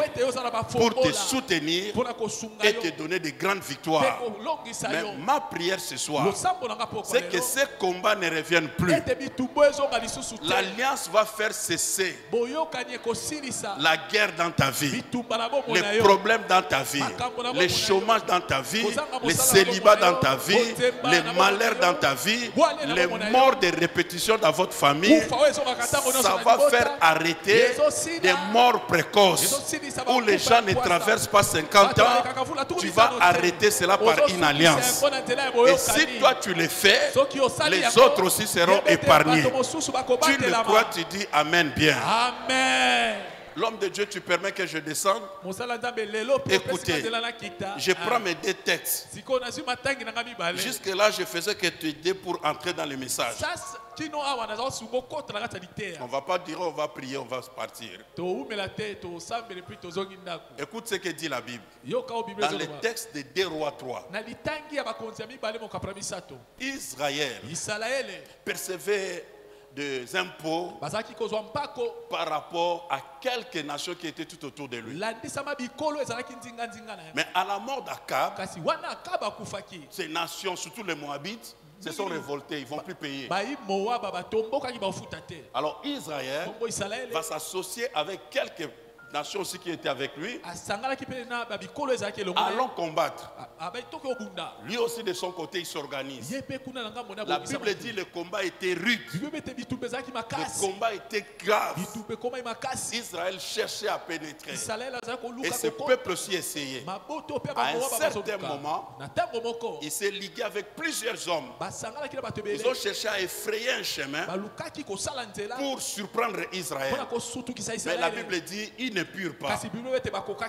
pour te soutenir et te donner de grandes victoires. Mais ma prière ce soir, c'est que ces combats ne reviennent plus. L'alliance va faire cesser la guerre dans ta vie, les problèmes dans ta vie, le chômage dans ta vie, le célibat dans ta vie, les malheurs dans ta vie, les morts de répétition dans votre famille. Ça va faire arrêter des morts précoces où les gens ne traversent pas 50 ans. Tu vas arrêter cela par une alliance. Et si toi tu le fais, les autres aussi seront épargnés. Tu le crois, tu dis Amen bien. Amen. L'homme de Dieu, tu permets que je descende? Écoutez, je prends mes deux textes. Jusque-là, je faisais que tu aider pour entrer dans le message. On ne va pas dire on va prier, on va partir. Écoute ce que dit la Bible. Dans le texte de 2 Rois 3. Israël percevait des impôts par rapport à quelques nations qui étaient tout autour de lui. Mais à la mort d'Akab, ces nations, surtout les Moabites, se sont révoltés, ils ne vont plus payer. Alors Israël va s'associer avec quelques nations aussi qui étaient avec lui, allons combattre. Lui aussi de son côté il s'organise. La Bible dit le combat était rude, le combat était grave. Israël cherchait à pénétrer et ce peuple aussi essayait. À un certain moment, il s'est ligué avec plusieurs hommes. Ils ont cherché à effrayer un chemin pour surprendre Israël. Mais la Bible dit ils ne purent pas.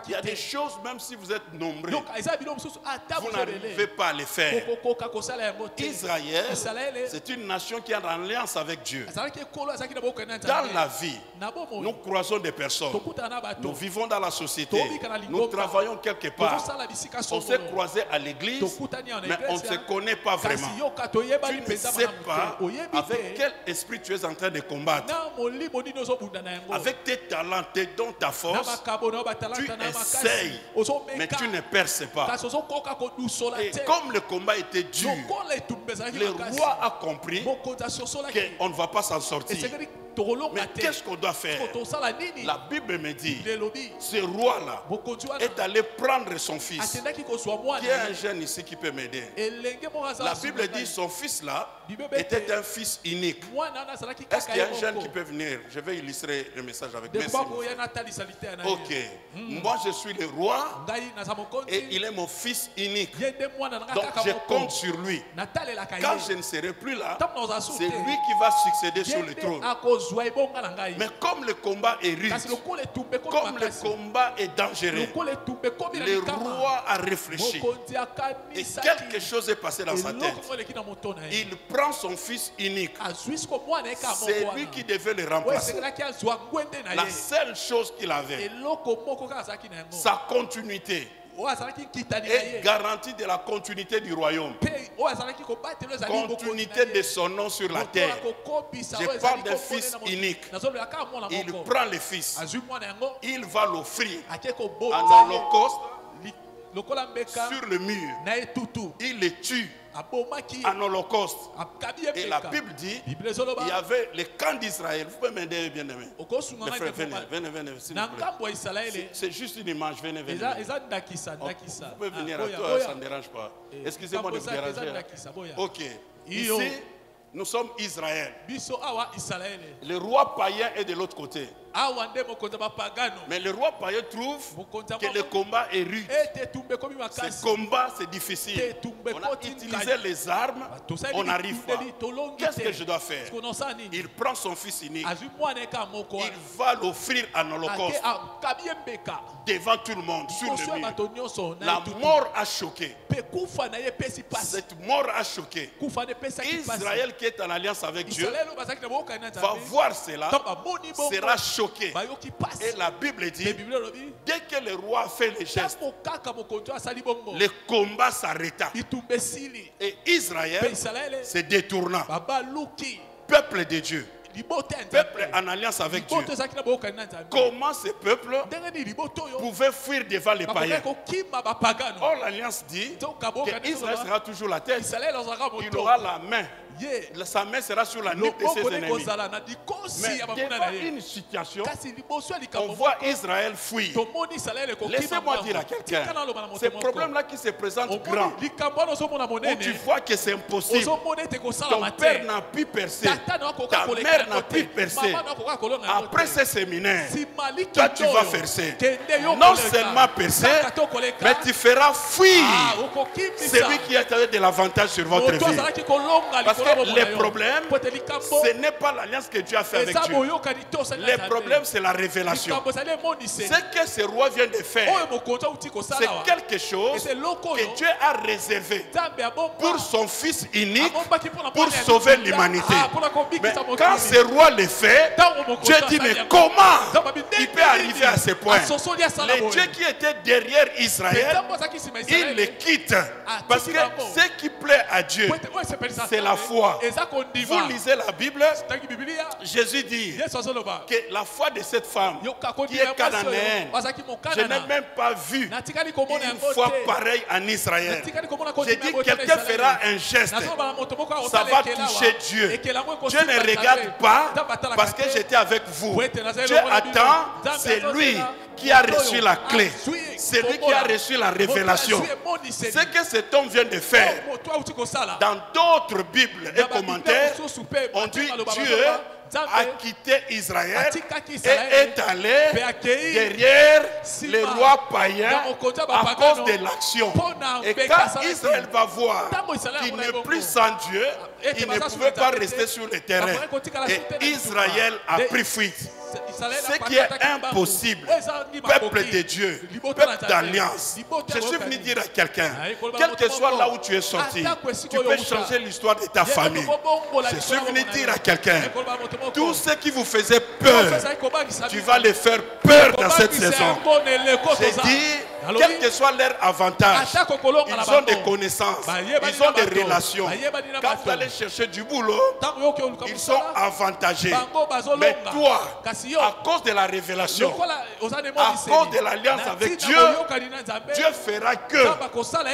Il y a des choses, même si vous êtes nombreux, vous n'arrivez pas à les faire. Israël, c'est une nation qui est en alliance avec Dieu. Dans la vie, nous croisons des personnes. Nous vivons dans la société. Nous travaillons quelque part. On s'est croisés à l'église, mais on ne se connaît pas vraiment. Tu ne sais pas avec quel esprit tu es en train de combattre. Avec tes talents, tes dons, ta force, tu essayes, mais tu ne perces pas. Et comme le combat était dur, le roi a compris qu'on ne va pas s'en sortir. Mais qu'est-ce qu'on doit faire? La Bible me dit, ce roi-là est allé prendre son fils. Il y a un jeune ici qui peut m'aider. La Bible dit son fils-là était un fils unique. Est-ce qu'il y a un jeune qui peut venir? Je vais illustrer le message avec mes Ok. Moi je suis le roi et il est mon fils unique. Donc je compte sur lui. Quand je ne serai plus là, c'est lui qui va succéder sur le trône. Mais comme le combat est rude, comme le combat est dangereux, le roi a réfléchi et quelque chose est passé dans sa tête. Il prend son fils unique. C'est lui qui devait le remplacer. La seule chose qu'il avait, sa continuité, est garantie de la continuité du royaume, continuité de son nom sur la terre. Je parle d'un fils unique. Il prend le fils, il va l'offrir en holocauste sur le mur, il le tue en holocauste. Et la Bible dit il y avait le camp d'Israël. Vous pouvez m'aider, bien aimé? Venez, s'il vous plaît. C'est juste une image. Venez. Vous pouvez venir à toi, ça ne dérange pas. Excusez-moi de vous déranger. Ok. Ici, nous sommes Israël. Le roi païen est de l'autre côté. Mais le roi païen trouve que le combat est rude. Ce combat, c'est difficile. On a utilisé les armes, on n'arrive pas. Qu'est-ce que je dois faire? Il prend son fils unique. Il va l'offrir en holocauste devant tout le monde, sur le mur. La mort a choqué. Cette mort a choqué. Israël qui est en alliance avec Dieu va voir cela, sera choqué. Et la Bible dit, dès que le roi fait les gestes, le combat s'arrêta. Et Israël se détourna. Peuple de Dieu, peuple en alliance avec Dieu. Comment ce peuple pouvait fuir devant les païens? Or l'alliance dit qu'Israël sera toujours la tête. Il aura la main. Sa main sera sur la nuque de ses ennemis. Mais devant une situation, on voit Israël fuir. Laissez-moi dire à quelqu'un, ce problème-là qui se présente grand, où tu vois que c'est impossible, ton père n'a pu percer, ta mère n'a pu percer, après ce séminaire, toi tu vas percer. Non seulement percer, mais tu feras fuir celui qui a de l'avantage sur votre vie. Parce que le problème, ce n'est pas l'alliance que Dieu a fait avec Dieu. Le problème, c'est la révélation. Ce que ce roi vient de faire, c'est quelque chose que Dieu a réservé pour son fils unique, pour sauver l'humanité. Mais quand ce roi le fait, Dieu dit, mais comment il peut arriver à ce point? Le Dieu qui était derrière Israël, il le quitte. Parce que ce qui plaît à Dieu, c'est la foi. Vous lisez la Bible, Jésus dit que la foi de cette femme qui est cananéenne, je n'ai même pas vu une foi pareille en Israël. J'ai dit, quelqu'un fera un geste, ça va toucher Dieu. Dieu ne regarde pas parce que j'étais avec vous. Dieu attend, c'est lui qui a reçu la clé, celui qui a reçu la révélation. Ce que cet homme vient de faire, dans d'autres Bibles et commentaires, on dit Dieu a quitté Israël et est allé derrière les rois païens à cause de l'action. Et quand Israël va voir qu'il n'est plus sans Dieu, il ne pouvait pas rester sur le terrain. Et Israël a pris fuite. Ce qui est impossible, peuple de Dieu, peuple d'alliance. Je suis venu dire à quelqu'un, quel que soit là où tu es sorti, tu peux changer l'histoire de ta famille. Je suis venu dire à quelqu'un, tout ce qui vous faisait peur, tu vas les faire peur dans cette saison. J'ai dit, quel que soit leur avantage, ils ont des connaissances, ils ont des relations. Quand vous allez chercher du boulot, ils sont avantagés. Mais toi, à cause de la révélation, à cause de l'alliance avec Dieu, Dieu fera que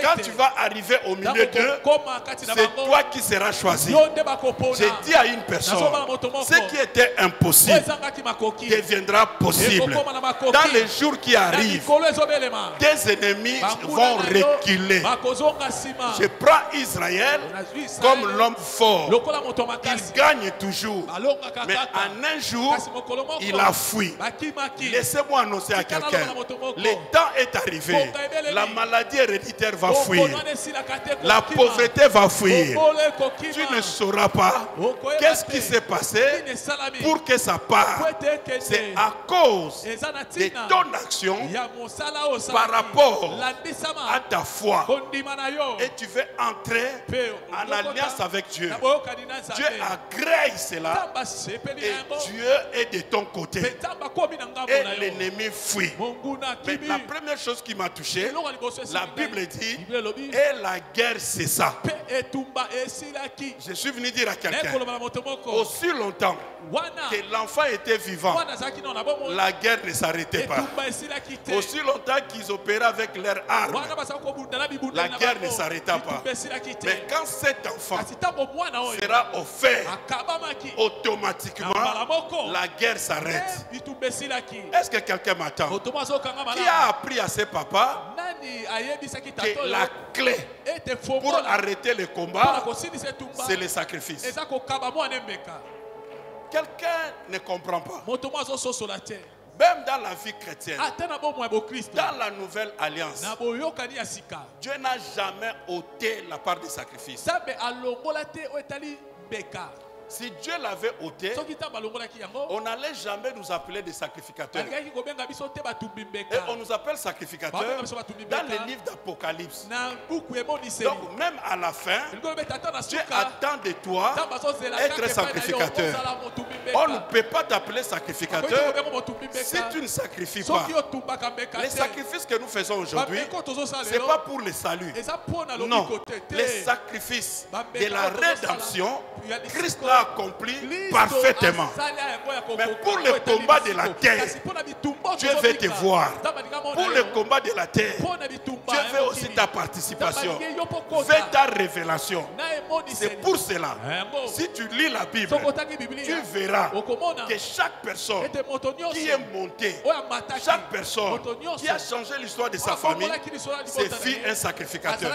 quand tu vas arriver au milieu d'eux, c'est toi qui seras choisi. J'ai dit à une personne, ce qui était impossible deviendra possible. Dans les jours qui arrivent, tes ennemis vont reculer. Je prends Israël comme l'homme fort. Il gagne toujours. Mais en un jour, il a fui. Laissez-moi annoncer à quelqu'un. Le temps est arrivé. La maladie héréditaire va fuir. La pauvreté va fuir. Tu ne sauras pas qu'est-ce qui s'est passé pour que ça parte. C'est à cause de ton action par rapport à ta foi. Et tu veux entrer en alliance avec Dieu. Dieu agrée cela et Dieu est de ton côté. Et l'ennemi fuit. Mais la première chose qui m'a touché, la Bible dit, et la guerre cessa. Je suis venu dire à quelqu'un, aussi longtemps que l'enfant était vivant, la guerre ne s'arrêtait pas. Aussi longtemps qu'ils opéraient avec leurs armes, la guerre ne s'arrêta pas. Mais quand cet enfant sera offert, automatiquement, la guerre s'arrête. Est-ce que quelqu'un m'attend? Qui a appris à ses papas que la clé pour arrêter le combat, c'est le sacrifice? Quelqu'un ne comprend pas. Même dans la vie chrétienne, dans la nouvelle alliance, Dieu n'a jamais ôté la part des sacrifices. Si Dieu l'avait ôté, on n'allait jamais nous appeler des sacrificateurs. Et on nous appelle sacrificateurs dans les livres d'Apocalypse. Donc même à la fin, Dieu attend de toi être sacrificateur. On ne peut pas t'appeler sacrificateur si tu ne sacrifies pas. Les sacrifices que nous faisons aujourd'hui, ce n'est pas pour le salut. Non, les sacrifices de la rédemption, Christ l'a accompli parfaitement. Mais pour le combat de la terre, Dieu veut te voir. Pour le combat de la terre, Dieu veut aussi ta participation. Fais ta révélation. C'est pour cela, si tu lis la Bible, tu verras que chaque personne qui est montée, chaque personne qui a changé l'histoire de sa famille, c'est fille un sacrificateur.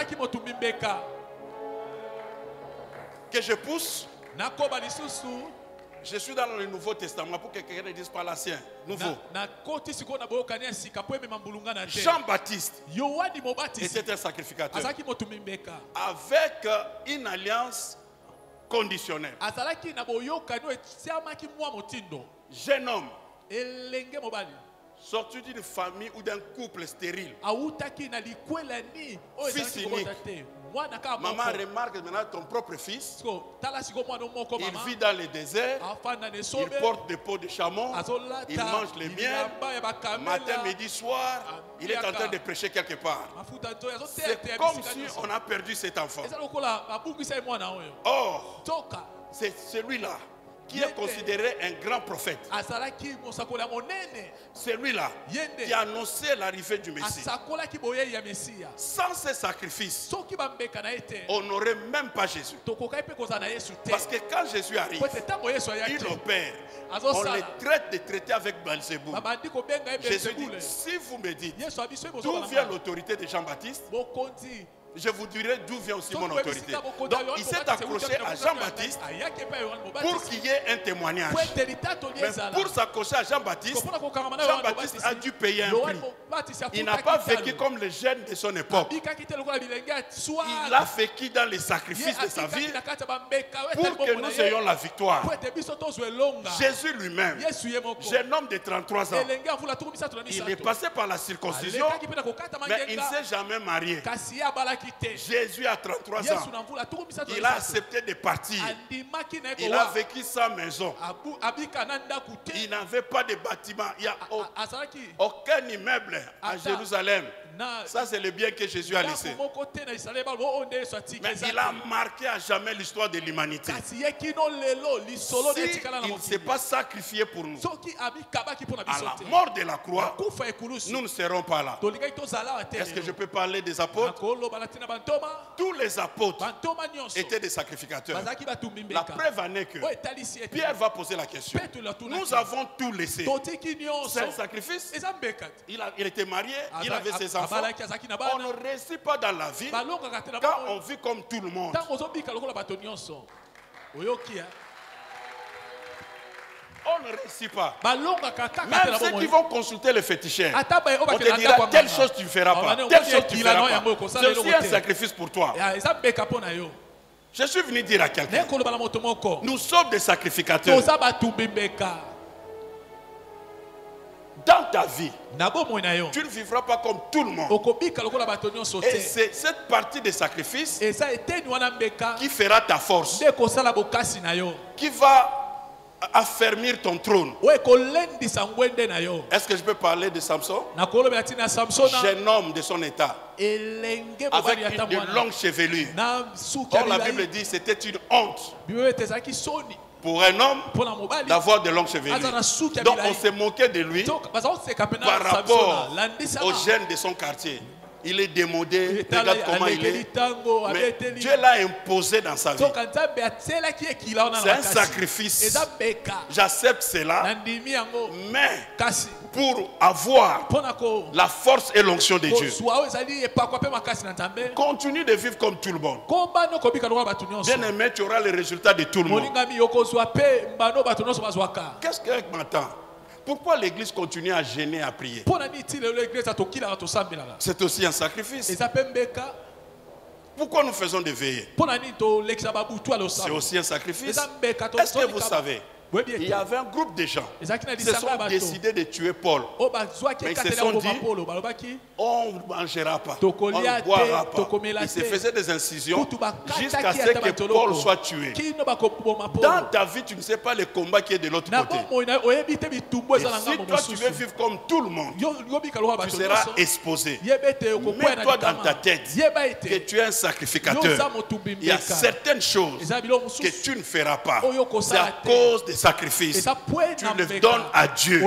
Que je pousse. Je suis dans le Nouveau Testament pour que quelqu'un ne dise pas l'ancien. Nouveau. Jean-Baptiste était un sacrificateur avec une alliance conditionnelle. Jeune homme sorti d'une famille ou d'un couple stérile, fils unique. Maman remarque maintenant ton propre fils. Il vit dans le désert. Il porte des peaux de chameau. Il mange les miels. Matin, midi, soir, il est en train de prêcher quelque part. C'est comme si on a perdu cet enfant. Or, c'est celui-là qui est considéré un grand prophète. C'est lui-là qui a annoncé l'arrivée du Messie. Sans ces sacrifices, on n'aurait même pas Jésus. Parce que quand Jésus arrive, il opère. On les traite de traiter avec Belzéboul. Jésus dit, si vous me dites d'où vient l'autorité de Jean-Baptiste, je vous dirai d'où vient aussi mon autorité. Donc il s'est accroché à Jean-Baptiste pour qu'il y ait un témoignage. Mais pour s'accrocher à Jean-Baptiste, Jean-Baptiste a dû payer un prix. Il n'a pas vécu comme les jeunes de son époque. Il a vécu dans les sacrifices de sa vie pour que nous ayons la victoire. Jésus lui-même, jeune homme de 33 ans, il est passé par la circoncision, mais il ne s'est jamais marié. Jésus a 33 ans. Il a accepté de partir. Il a vécu sa maison. Il n'avait pas de bâtiment. Il n'y a aucun immeuble à Jérusalem. Ça, c'est le bien que Jésus a laissé. Mais il a marqué à jamais l'histoire de l'humanité. S'il ne s'est pas sacrifié pour nous, à la mort de la croix, nous ne serons pas là. Est-ce que je peux parler des apôtres? Tous les apôtres étaient des sacrificateurs. La preuve en est que Pierre va poser la question. Nous avons tout laissé. C'est un sacrifice. Il était marié, il avait ses enfants. On ne réussit pas dans la vie quand on vit comme tout le monde. On ne réussit pas. Même ceux qui vont consulter le féticheur, on te dira telle chose tu ne feras pas, telle chose tu ne feras pas. C'est aussi un sacrifice pour toi. Je suis venu dire à quelqu'un, nous sommes des sacrificateurs. Dans ta vie, tu ne vivras pas comme tout le monde. Et c'est cette partie des sacrifices qui fera ta force, qui va affermir ton trône. Est-ce que je peux parler de Samson? Jeune homme de son état, avec une longue chevelure. Or la Bible dit que c'était une honte pour un homme d'avoir de longues chevelures. Donc on s'est moqué de lui par rapport aux jeunes de son quartier. Il est démodé, regarde comment il est. Mais Dieu l'a imposé dans sa vie. C'est un sacrifice. J'accepte cela. Mais pour avoir la force et l'onction de Dieu, continue de vivre comme tout le monde. Bien aimé, tu auras les résultats de tout le monde. Qu'est-ce que m'attend? Pourquoi l'église continue à gêner, à prier? C'est aussi un sacrifice. Pourquoi nous faisons des veillées? C'est aussi un sacrifice. Est-ce que vous savez? Il y avait un groupe de gens qui se sont décidés de tuer Paul. Mais ils se sont dit, on ne mangera pas, on ne boira pas. Ils se faisaient des incisions jusqu'à ce que Paul soit tué. Dans ta vie, tu ne sais pas le combat qui est de l'autre côté. Et si toi tu veux vivre comme tout le monde, tu seras exposé. Mets-toi dans ta tête que tu es un sacrificateur. Il y a certaines choses que tu ne feras pas. C'est à cause des sacrifices. Tu les donnes à Dieu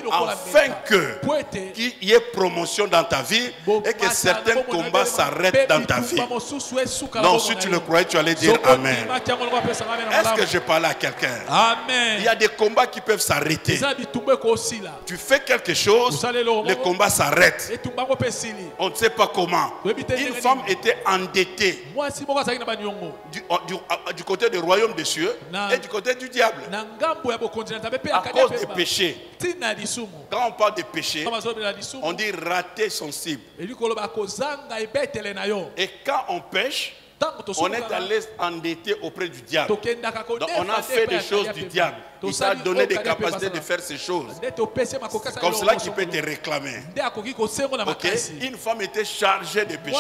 afin qu'il y ait promotion dans ta vie et que certains combats s'arrêtent dans ta vie. Non, si tu le croyais, tu allais dire Amen. Est-ce que je parle à quelqu'un? Il y a des combats qui peuvent s'arrêter. Tu fais quelque chose, le combat s'arrête. On ne sait pas comment. Une femme était endettée du côté du royaume des cieux et du côté du diable. À cause des péchés. Quand on parle de péché, on dit rater son cible. Et quand on pêche, on est allé endetter auprès du diable. Donc on a fait des choses du diable. Il t'a donné des capacités de faire ces choses. C'est comme cela qu'il peut te réclamer. Okay? Une femme était chargée de péché.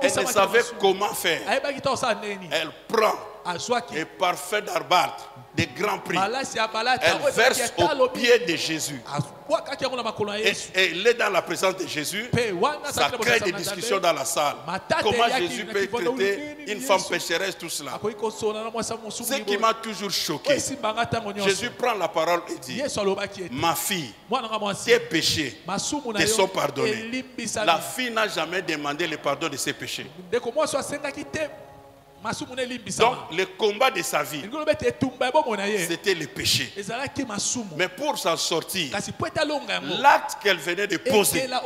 Elle ne savait comment faire. Elle prend et parfait d'arbâtre, des grands prix. Elle verse au pied de Jésus. Et il est dans la présence de Jésus. Ça crée des discussions dans la salle. Comment Jésus peut traiter une femme pécheresse, tout cela. Ce qui m'a toujours choqué, Jésus prend la parole et dit: ma fille, tes péchés te sont pardonnés. La fille n'a jamais demandé le pardon de ses péchés. Donc le combat de sa vie, c'était le péché. Mais pour s'en sortir, l'acte qu'elle venait de poser a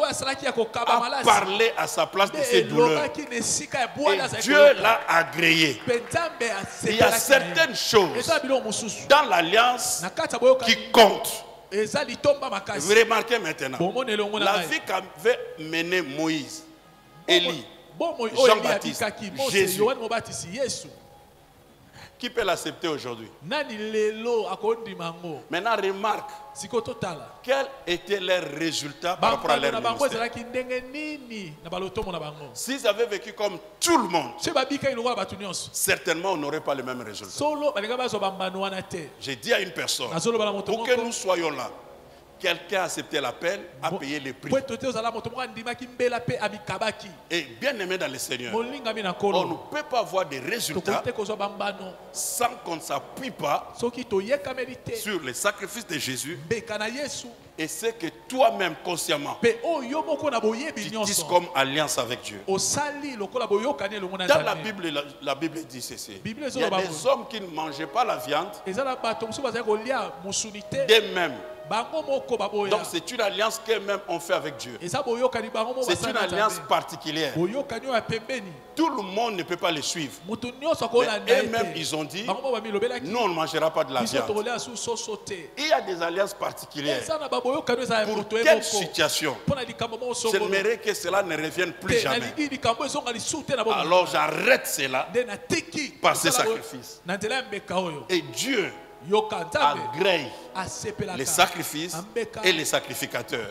parlé à sa place de ses douleurs. Et Dieu l'a agréé. Il y a certaines choses dans l'alliance qui comptent. Vous remarquez maintenant la vie qu'avait menée Moïse, Élie, Jean-Baptiste, Jésus. Qui peut l'accepter aujourd'hui? Maintenant, remarque quels étaient leurs résultats par rapport à leur ministère. S'ils avaient vécu comme tout le monde, certainement on n'aurait pas le même résultat. J'ai dit à une personne, pour que nous soyons là, quelqu'un a accepté l'appel, a payé le prix. Et bien aimé dans le Seigneur, on ne peut pas avoir des résultats sans qu'on ne s'appuie pas sur les sacrifices de Jésus. Et c'est que toi-même consciemment, tu tisses comme alliance avec Dieu. Dans la Bible dit ceci: il y a des hommes qui ne mangeaient pas la viande d'eux-mêmes. Donc c'est une alliance qu'eux-mêmes ont fait avec Dieu. C'est une alliance particulière. Tout le monde ne peut pas les suivre. Mais eux-mêmes ils ont dit: nous on ne mangera pas de la viande. Il y a des alliances particulières. Pour quelle situation? J'aimerais que cela ne revienne plus jamais. Alors j'arrête cela par ces sacrifices. Et Dieu agrée les sacrifices et les sacrificateurs.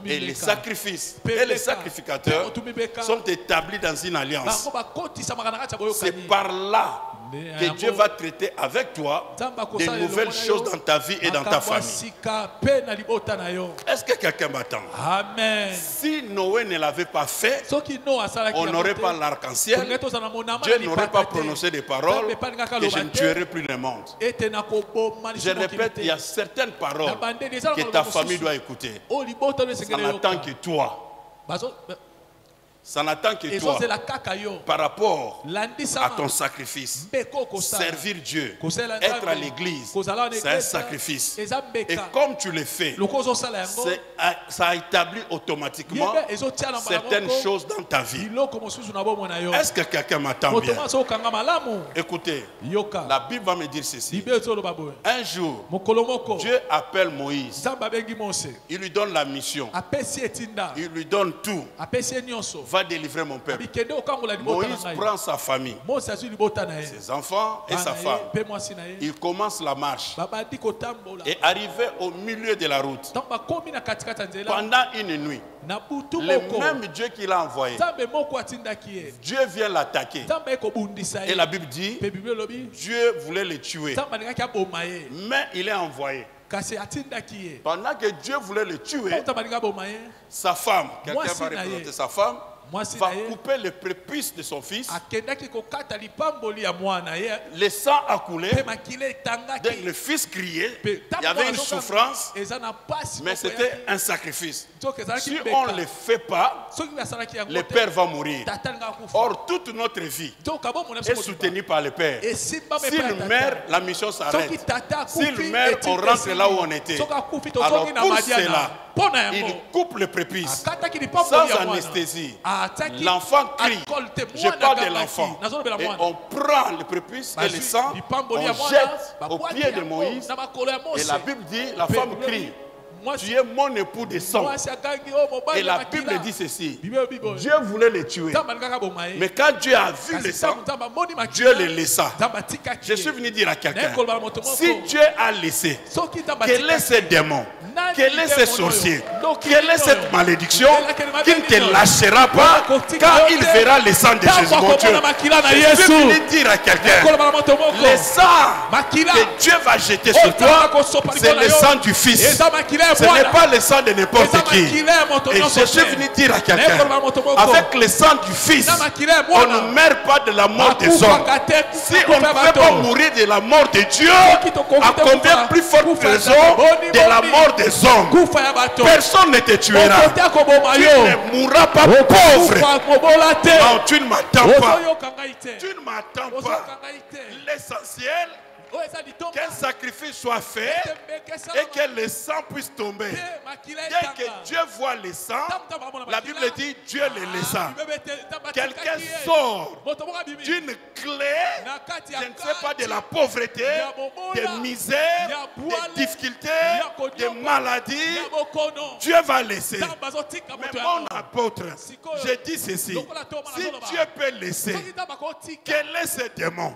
Et les sacrifices et les sacrificateurs sont établis dans une alliance. C'est par là que Dieu va traiter avec toi de nouvelles choses dans ta vie et dans ta famille. Est-ce que quelqu'un m'attend? Amen. Si Noé ne l'avait pas fait, on n'aurait pas l'arc-en-ciel. Dieu n'aurait pas prononcé des paroles que je ne tuerai plus le monde. Je répète, il y a certaines paroles que ta famille doit écouter. Ça n'attend que toi. Ça n'attend que toi, par rapport à ton sacrifice. Servir Dieu, être à l'église, c'est un sacrifice. Et comme tu le fais, ça établit automatiquement certaines choses dans ta vie. Est-ce que quelqu'un m'attend bien? Écoutez, la Bible va me dire ceci. Un jour, Dieu appelle Moïse. Il lui donne la mission. Il lui donne tout. Va délivrer mon peuple. Moïse prend sa famille, ses enfants et sa femme. Il commence la marche. Et arrivé au milieu de la route, pendant une nuit, le même Dieu qu'il a envoyé, Dieu vient l'attaquer. Et la Bible dit, Dieu voulait le tuer, mais il est envoyé. Pendant que Dieu voulait le tuer, sa femme, quelqu'un va représenter sa femme, va couper le prépuce de son fils. Le sang a coulé. Donc le fils criait. Il y avait une souffrance, mais c'était un sacrifice. Si on ne le fait pas, le père va mourir. Or, toute notre vie est soutenue par le père. S'il meurt, la mission s'arrête. S'il meurt, on rentre là où on était. Alors pour cela, il coupe le prépuce sans anesthésie. L'enfant crie. Je parle de l'enfant. Et on prend le prépuce et le sang, on jette au pied de Moïse. Et la Bible dit, la femme crie. tu es mon époux de sang. Et la Bible dit ceci. Dieu voulait les tuer. Mais quand Dieu a vu le sang, Dieu les laissa. Je suis venu dire à quelqu'un, si Dieu a laissé, quel est ce démon? Quel est ce sorcier? Quelle est cette malédiction qui ne te lâchera pas quand il verra le sang de Jésus, mon Dieu? Je suis venu dire à quelqu'un, le sang que Dieu va jeter sur toi, c'est le sang du Fils. Ce n'est pas le sang de n'importe qui. Et je suis venu dire à quelqu'un, avec le sang du Fils, on ne meurt pas de la mort des hommes. Si on ne peut pas mourir de la mort de Dieu, à combien plus forte raison de la mort des hommes? Personne ne te tuera. Tu ne mourras pas pauvre. Non, tu ne m'attends pas. Tu ne m'attends pas. L'essentiel, qu'un sacrifice soit fait et que le sang puisse tomber. Dès que Dieu voit le sang, la Bible dit Dieu le laissa. Quelqu'un sort d'une clé, je ne sais pas, de la pauvreté, des misères, des difficultés, des maladies. Dieu va laisser. Mais mon apôtre, je dis ceci, si Dieu peut laisser, quel est ce démon?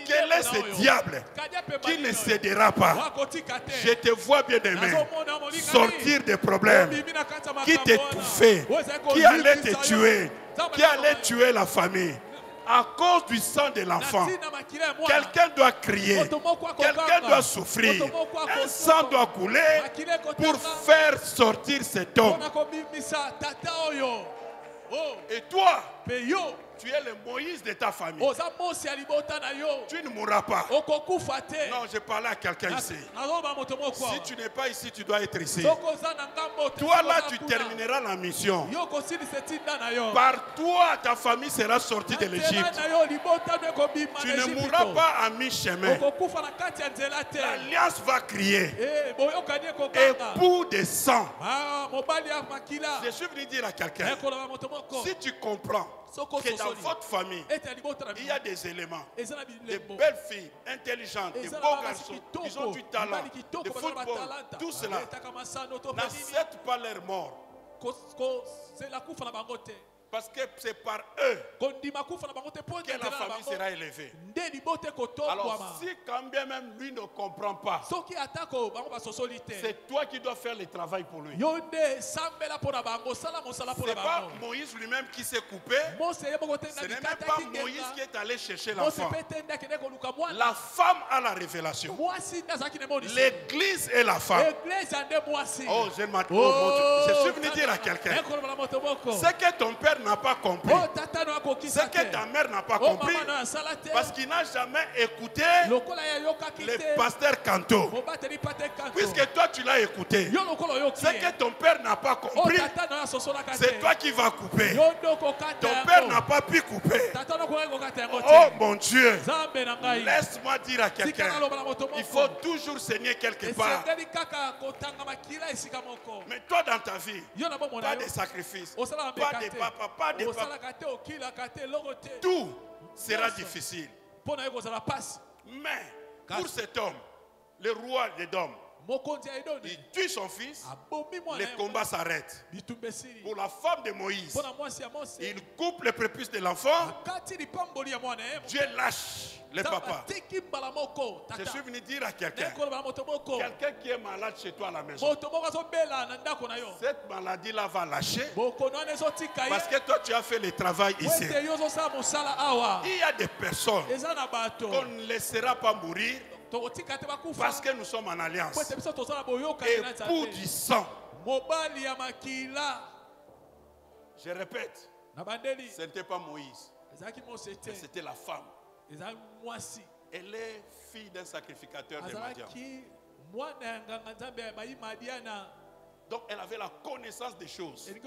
Quel est ce diable qui ne cédera pas? Je te vois, bien aimé, sortir des problèmes qui t'étouffaient, qui allaient te tuer, qui allaient tuer la famille. À cause du sang de l'enfant, quelqu'un doit crier, quelqu'un doit souffrir, un sang doit couler pour faire sortir cet homme. Et toi, tu es le Moïse de ta famille. Tu ne mourras pas. Non, je parlais à quelqu'un ici. Si tu n'es pas ici, tu dois être ici. Toi là, tu termineras la mission. Par toi, ta famille sera sortie de l'Égypte. Tu ne mourras pas à mi-chemin. L'alliance va crier. Époux de sang. Je suis venu dire à quelqu'un, si tu comprends que dans votre famille, il y a des éléments, des belles filles, intelligentes, des beaux garçons, ils ont du talent, de football, tout cela n'acceptent pas leur mort. Parce que c'est par eux que la famille sera élevée. Alors si quand bien même lui ne comprend pas, c'est toi qui dois faire le travail pour lui. Ce n'est pas Moïse lui-même qui s'est coupé. Ce n'est même pas Moïse qui est allé chercher l'enfant. La femme a la révélation. L'église est la femme. Oh, je suis venu dire à quelqu'un, c'est que ton père n'a pas compris, c'est que ta mère n'a pas compris, parce qu'il n'a jamais écouté le pasteur Kanto. Puisque toi tu l'as écouté, c'est que ton père n'a pas compris, c'est toi qui vas couper. Ton père n'a pas pu couper. Oh mon Dieu, laisse-moi dire à quelqu'un, il faut toujours saigner quelque part. Mais toi dans ta vie, pas de sacrifice, pas de papa, pas de papa. Tout sera difficile. Mais pour cet homme, le roi des hommes, il tue son fils, le combat s'arrête. Pour la femme de Moïse, il coupe le prépuce de l'enfant, Dieu lâche le papa. Je suis venu dire à quelqu'un qui est malade chez toi à la maison, cette maladie-là va lâcher, parce que toi tu as fait le travail ici. Il y a des personnes qu'on ne laissera pas mourir, parce que nous sommes en alliance. Et pour du sang, je répète, ce n'était pas Moïse, c'était la femme. Elle est fille d'un sacrificateur de Madian. Donc elle avait la connaissance des choses. Elle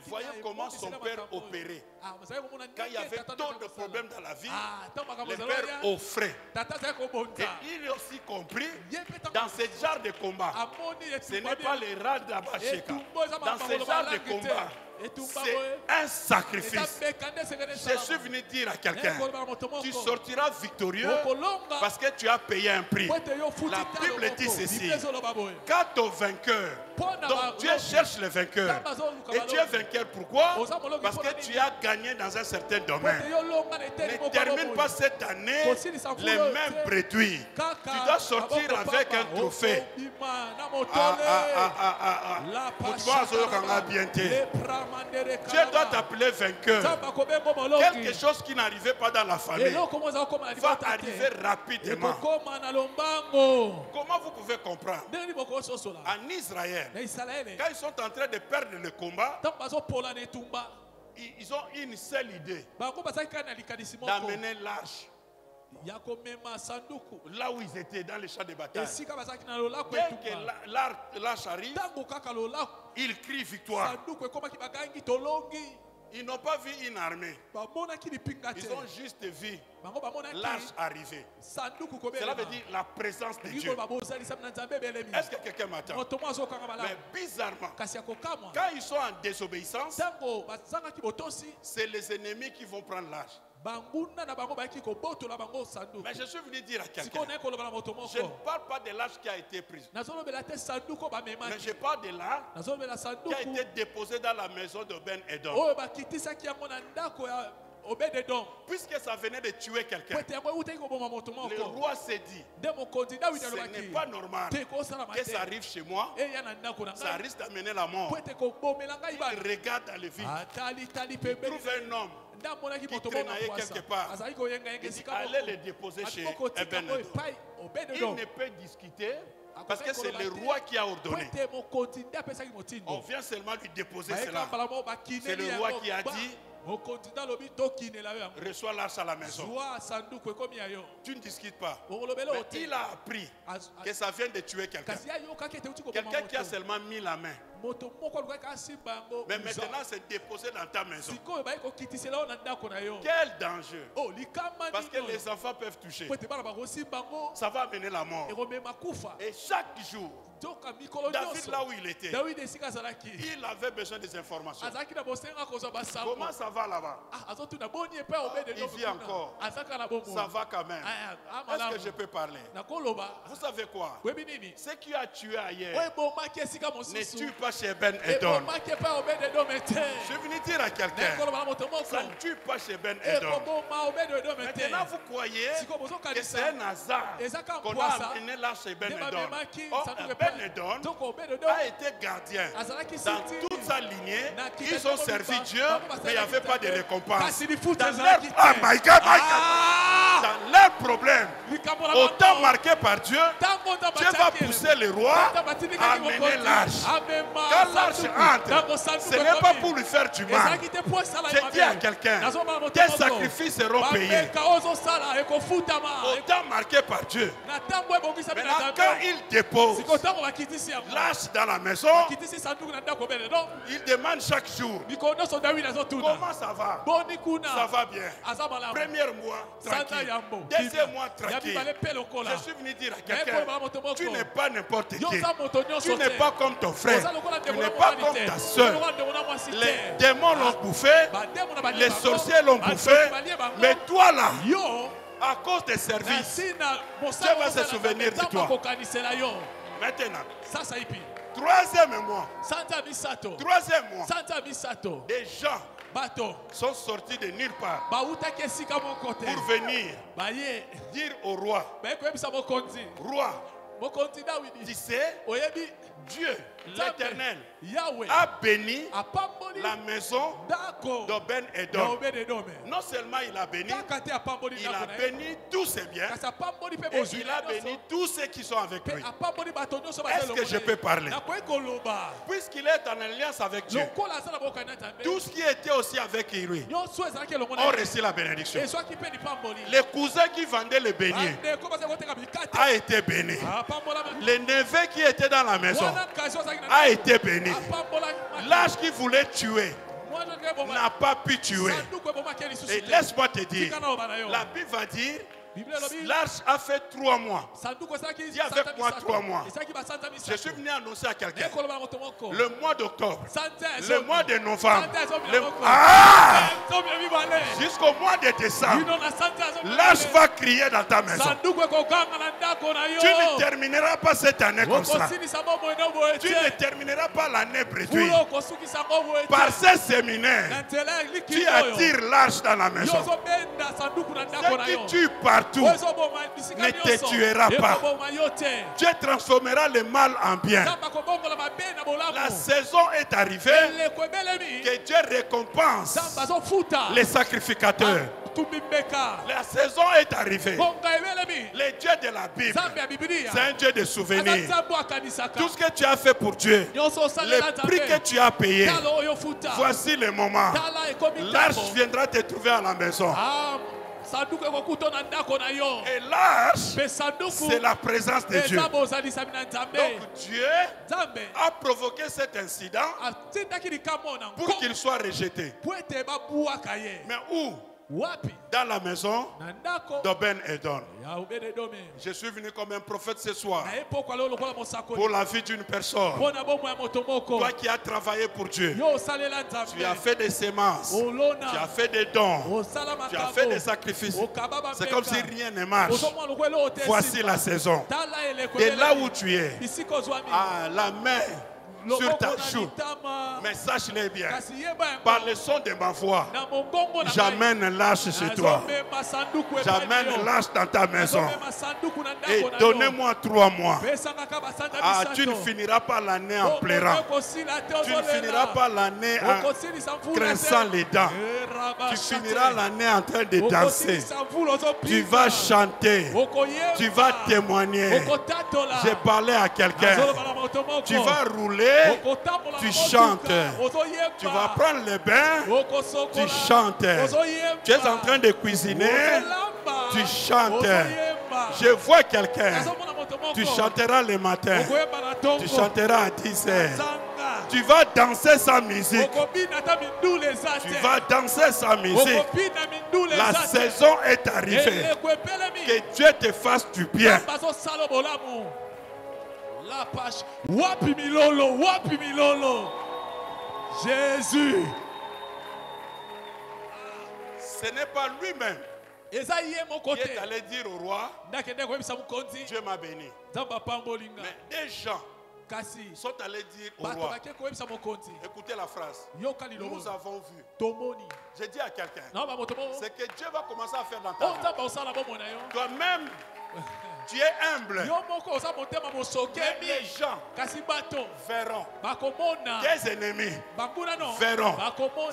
voyait comment son père opérait. Quand il y avait tant de problèmes dans la vie, le père offrait. Et il a aussi compris, dans ce genre de combat, ce n'est pas les rats d'Abacheka. Dans ce genre de combat, c'est un sacrifice. Je suis venu dire à quelqu'un, tu sortiras victorieux parce que tu as payé un prix. La Bible dit ceci, quant au vainqueur, donc Dieu cherche le vainqueur. Et tu es vainqueur pourquoi? Parce que tu as gagné dans un certain domaine. Ne termine pas cette année les mêmes bredouilles. Tu dois sortir avec un trophée. Dieu doit t'appeler vainqueur. Quelque chose qui n'arrivait pas dans la famille va arriver rapidement. Comment vous pouvez comprendre? En Israël, quand ils sont en train de perdre le combat, ils ont une seule idée, d'amener l'arche là où ils étaient, dans les champs de bataille. Dès que l'arche arrive, ils crient victoire. Ils n'ont pas vu une armée. Ils ont juste vu l'arche arriver. Cela veut dire la présence de Dieu. Est-ce que quelqu'un m'attend? Mais bizarrement, quand ils sont en désobéissance, c'est les ennemis qui vont prendre l'arche. Mais je suis venu dire à quelqu'un, je ne parle pas de l'arche qui a été prise, mais je parle de l'arche qui a été déposée dans la maison de Ben Edom. Puisque ça venait de tuer quelqu'un, le roi s'est dit, ce n'est pas normal que ça arrive chez moi, ça risque d'amener la mort. Il regarde dans le vide, il trouve un homme qui traînaillait quelque part. Il dit, allez le déposer chez Ben Edom. Il ne peut discuter parce que c'est le roi qui a ordonné. On vient seulement lui déposer cela. C'est le roi qui a dit, reçois l'arche à la maison. Tu ne discutes pas. Mais il a appris que ça vient de tuer quelqu'un. Quelqu'un qui a seulement mis la main. Mais maintenant c'est déposé dans ta maison. Quel danger. Parce que les enfants peuvent toucher. Ça va amener la mort. Et chaque jour, David, là où il était, il avait besoin des informations. Comment ça va là-bas? Il vit encore. Ça va quand même. Est-ce que je peux parler? Vous savez quoi? Ce qui a tué ailleurs ne tue pas chez Ben Edom. Je suis venu dire à quelqu'un, ça ne tue pas chez Ben Edom. Maintenant vous croyez que c'est un hasard qu'on a amené là chez Ben Edom. Ben Edom a été gardien dans toute sa lignée. Ils ont servi Dieu, mais il n'y avait pas de récompense. Dans leur... Oh my God, my God. Dans leurs problèmes, au temps marqué par Dieu, Dieu va pousser le roi à amener l'arche. Quand l'arche entre, ce n'est pas pour lui faire du mal. Je dis à quelqu'un, tes sacrifices seront payés. Au temps marqué par Dieu. Maintenant, quand il dépose l'arche dans la maison, il demande chaque jour, comment ça va? Ça va bien. Premier mois, tranquille. Deuxième mois, tranquille. Je suis venu dire à quelqu'un, tu n'es pas n'importe qui. Tu n'es pas comme ton frère. Tu n'es pas comme ta soeur. Les démons l'ont bouffé, les sorciers l'ont bouffé, mais toi là, à cause des services, Dieu va se souvenir de toi. Maintenant, troisième mois, des gens sont sortis de nulle part pour venir dire au roi, tu sais, Dieu, l'Éternel, a béni la maison de Ben Edom. Non seulement il a béni tous ses biens, et il a béni tous ceux qui sont avec lui. Est-ce que je peux parler? Puisqu'il est en alliance avec Dieu, tout ce qui était aussi avec lui ont reçu la bénédiction. Les cousins qui vendaient les beignets a été béni. Les neveux qui étaient dans la maison a été béni. L'âge qui voulait tuer n'a pas pu tuer. Et laisse-moi te dire, la Bible va dire, L'arche a fait 3 mois. Dis avec moi 3 mois. Je suis venu annoncer à quelqu'un. Le mois d'octobre, le mois de novembre, jusqu'au mois de décembre, l'arche va crier dans ta maison. Tu ne termineras pas cette année comme ça. Tu ne termineras pas l'année prévue. Par ces séminaires, tu attires l'arche dans la maison. Ce qui tue partout ne te tuera pas. Dieu transformera le mal en bien. La saison est arrivée que Dieu récompense les sacrificateurs. La saison est arrivée. Le Dieu de la Bible, c'est un Dieu de souvenirs. Tout ce que tu as fait pour Dieu, le prix que tu as payé, voici le moment. L'arche viendra te trouver à la maison. Et l'arche, c'est la présence de Dieu. Donc Dieu a provoqué cet incident pour qu'il soit rejeté. Mais où? Dans la maison d'Obed-Edom. Je suis venu comme un prophète ce soir pour la vie d'une personne. Toi qui as travaillé pour Dieu, tu as fait des semences, tu as fait des dons, tu as fait des sacrifices. C'est comme si rien ne marche. Voici la saison. Et là où tu es, la main sur ta joue. Mais sache-le bien, par le son de ma voix, j'amène l'arche chez toi. J'amène l'arche dans ta maison. Et donnez-moi 3 mois. Tu ne finiras pas l'année en pleurant. Tu ne finiras pas l'année en grinçant les dents. Tu finiras l'année en train de danser. Tu vas chanter. Tu vas témoigner. J'ai parlé à quelqu'un. Tu vas rouler. Tu chantes. Tu vas prendre le bain. Tu chantes. Tu es en train de cuisiner. Tu chantes. Je vois quelqu'un. Tu chanteras le matin. Tu chanteras à 10h. Tu vas danser sa musique. Tu vas danser sa musique. La saison est arrivée. Que Dieu te fasse du bien. La page. Wapi milolo, wapi milolo. Jésus. Ce n'est pas lui-même qui est allé dire au roi, Dieu m'a béni. Mais des gens sont allés dire au roi, écoutez la phrase, nous avons vu. J'ai dit à quelqu'un, c'est que Dieu va commencer à faire dans ta vie. Toi-même, tu es humble. Mais les gens verront. Tes ennemis verront.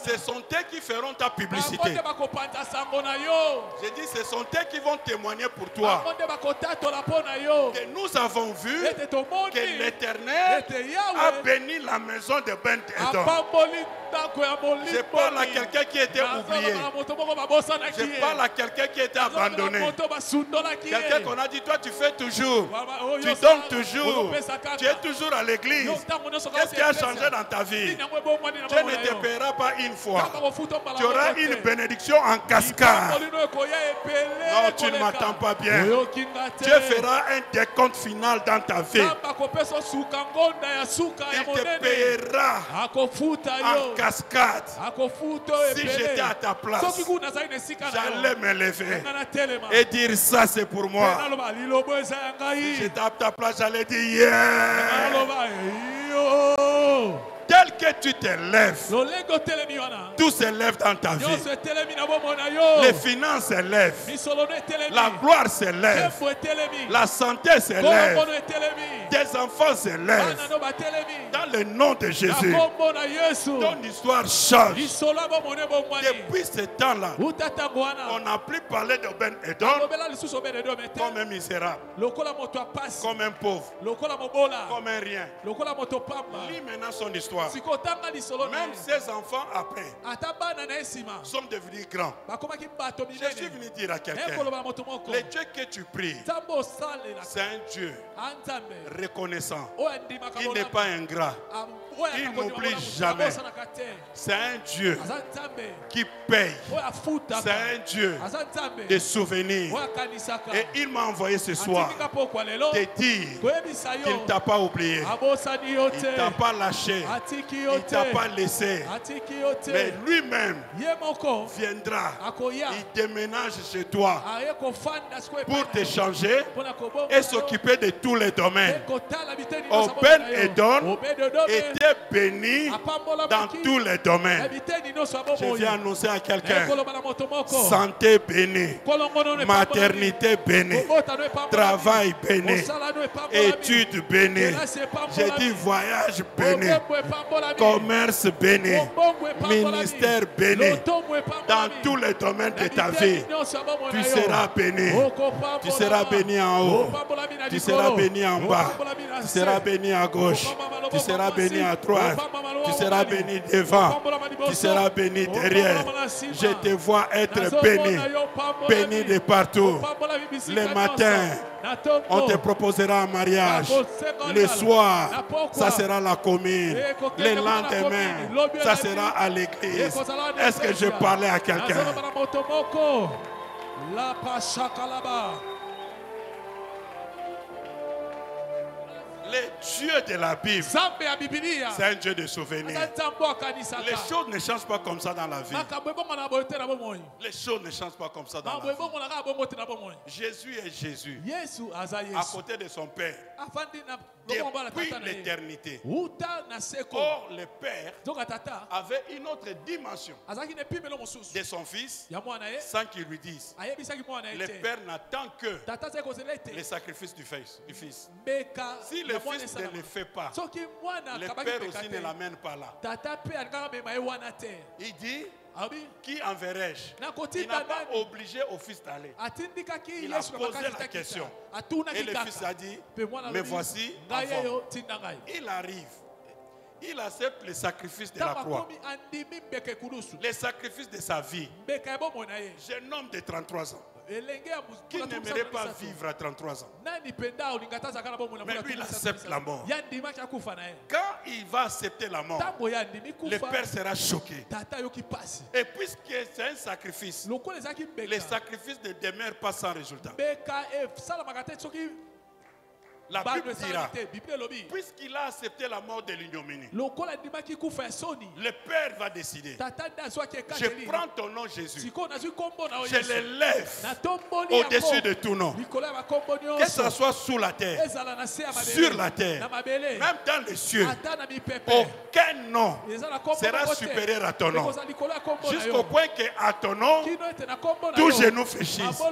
Ce sont eux qui feront ta publicité. J'ai dit, ce sont eux qui vont témoigner pour toi. Que nous avons vu que l'Éternel a béni la maison de Ben-Edom. Je parle à quelqu'un qui était oublié. Je parle à quelqu'un qui était abandonné. Quelqu'un qu'on a dit, toi tu fais toujours. Tu donnes toujours. Tu es toujours à l'église. Qu'est-ce qui a changé dans ta vie? Tu ne te paieras pas une fois. Tu auras une bénédiction en cascade. Non, tu ne m'attends pas bien. Dieu fera un décompte final dans ta vie. Il te paiera en cascade. Si j'étais à ta place, j'allais me lever et dire ça c'est pour moi. Si j'étais à ta place, j'allais dire yeah. Tel que tu te lèves, tout se lève dans ta vie. Les finances se lèvent. La gloire se lève. La santé se lève. Tes enfants se lèvent. Dans le nom de Jésus, ton histoire change. Depuis ce temps-là, on n'a plus parlé de Ben-Edom comme un misérable, comme un pauvre, comme un rien. Lis maintenant son histoire. Même ses enfants après sont devenus grands. Je suis venu dire à quelqu'un, le Dieu que tu pries, c'est un Dieu reconnaissant. Il n'est pas ingrat. Il n'oublie jamais. C'est un Dieu qui paye. C'est un Dieu de souvenirs. Et il m'a envoyé ce soir te dire qu'il ne t'a pas oublié. Il ne t'a pas lâché. Il ne t'a pas laissé. Mais lui-même viendra. Il déménage chez toi pour te changer et s'occuper de tous les domaines. Obed-Edom était béni dans tous les domaines. Je viens annoncer à quelqu'un: santé bénie, maternité bénie, travail béni, études bénies. J'ai dit voyage béni, commerce béni, ministère béni. Dans tous les domaines de ta vie, tu seras béni. Tu seras béni en haut, tu seras béni en bas, tu seras béni à gauche, tu seras béni à droite, tu seras béni devant, tu seras béni derrière. Je te vois être béni, béni de partout. Le matin, on te proposera un mariage. Le soir, ça sera la commune. Le lendemain, ça sera à l'église. Est-ce que je parlais à quelqu'un? Le Dieu de la Bible, c'est un Dieu de souvenirs. Les choses ne changent pas comme ça dans la vie. Les choses ne changent pas comme ça dans la vie. Jésus est Jésus. À côté de son Père. Depuis l'éternité. Or, le Père avait une autre dimension de son Fils sans qu'il lui dise. Le Père n'attend que le sacrifice du Fils. Si le Fils ne le fait pas, le Père aussi ne l'amène pas là. Il dit: qui enverrai-je? Il n'a pas obligé au Fils d'aller. Il a posé la question. Et le Fils a dit: mais voici, il arrive. Il accepte le sacrifice de la croix, le sacrifice de sa vie. Jeune homme de 33 ans qui n'aimerait pas vivre à 33 ans. Mais lui, il accepte la mort. Quand il va accepter la mort, le Père sera choqué. Et puisque c'est un sacrifice, le sacrifice ne demeure pas sans résultat. La Bible dira, puisqu'il a accepté la mort de l'ignominie, le Père va décider: je prends ton nom Jésus, je l'élève au-dessus de tout nom, que ce soit sous la terre, sur la terre, même dans les cieux. Aucun nom sera supérieur à ton nom, jusqu'au point qu'à ton nom tout genou fléchisse.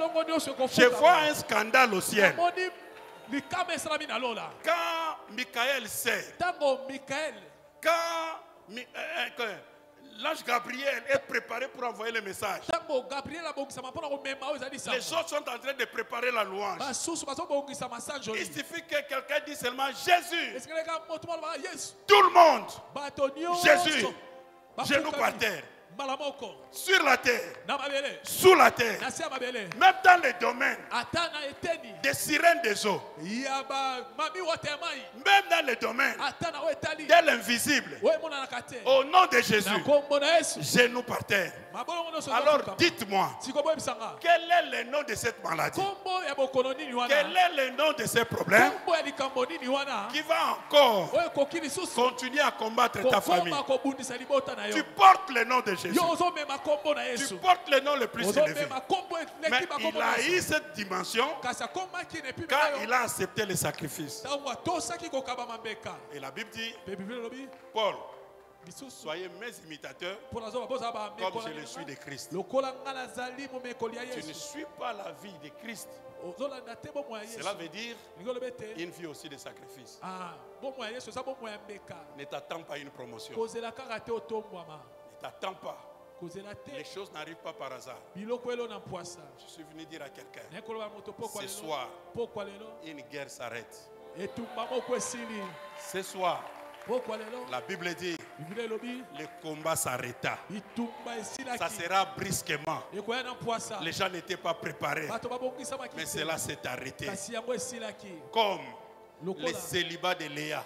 Je vois un scandale au ciel. Quand Michael sait, quand l'ange Gabriel est préparé pour envoyer le message, les gens sont en train de préparer la louange. Il suffit que quelqu'un dise seulement Jésus. Tout le monde, Jésus, genoux par terre. Sur la terre, sous la terre, même dans les domaines des sirènes des eaux, même dans les domaines de l'invisible, au nom de Jésus, genoux par terre. Alors dites-moi, quel est le nom de cette maladie? Quel est le nom de ce problème qui va encore continuer à combattre ta famille? Tu portes le nom de Jésus. Tu portes le nom le plus élevé. Mais il a eu cette dimension quand il a accepté le sacrifice. Et la Bible dit: Paul, soyez mes imitateurs comme je le suis de Christ. Tu ne suis pas la vie de Christ. Cela veut dire une vie aussi de sacrifice. Ne t'attends pas à une promotion. Ne t'attends pas. Les choses n'arrivent pas par hasard. Je suis venu dire à quelqu'un: ce soir, une guerre s'arrête. Ce soir, la Bible dit, le combat s'arrêta. Ça sera brusquement. Les gens n'étaient pas préparés, mais cela s'est arrêté. Comme le célibat de Léa.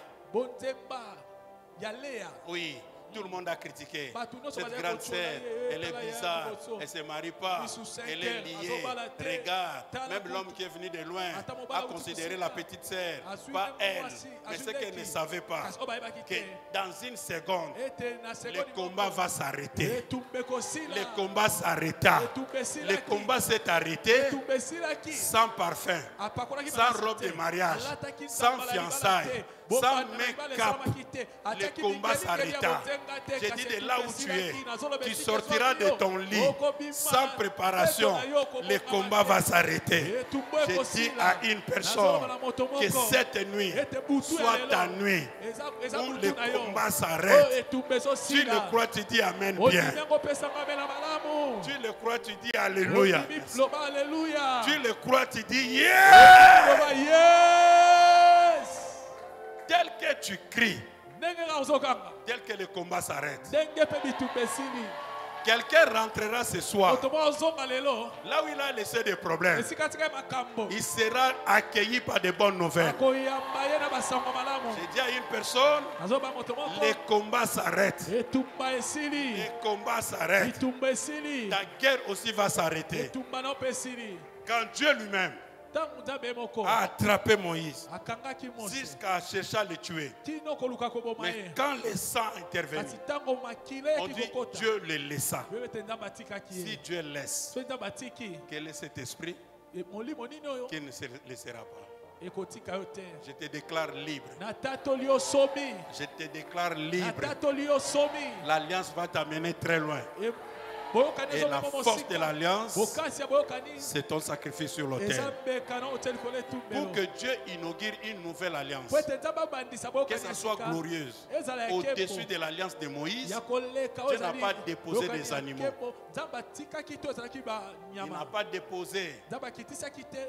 Oui. Tout le monde a critiqué. Cette grande sœur, elle est bizarre, elle ne se marie pas, elle est liée. Regarde, même l'homme qui est venu de loin a considéré la petite sœur, pas elle. Mais ce qu'elle ne savait pas, que dans une seconde, le combat va s'arrêter. Le combat s'arrêta. Le combat s'est arrêté sans parfum, sans robe de mariage, sans fiançailles, sans make-up. Le combat s'arrêta. J'ai dit de là où tu es, tu sortiras de ton lit sans préparation. Le combat va s'arrêter. J'ai dit à une personne que cette nuit soit ta nuit où le combat s'arrête. Tu le crois, tu dis Amen bien. Tu le crois, tu dis Alléluia. Tu le crois, tu dis Yeah. Tel que tu cries, tel que le combat s'arrête. Quelqu'un rentrera ce soir, là où il a laissé des problèmes. Il sera accueilli par de bonnes nouvelles. J'ai dit à une personne, les combats s'arrêtent. Les combats s'arrêtent. Ta guerre aussi va s'arrêter. Quand Dieu lui-même a attrapé Moïse jusqu'à chercher à le tuer. Mais quand le sang intervenu, on dit Dieu le laissa. Si Dieu laisse, quel est cet esprit qui ne se laissera pas? Je te déclare libre. Je te déclare libre. L'alliance va t'amener très loin. Et la force de l'alliance, c'est ton sacrifice sur l'autel. Pour que Dieu inaugure une nouvelle alliance, que ça soit glorieuse, au-dessus de l'alliance de Moïse, Dieu n'a pas déposé des animaux. Il n'a pas déposé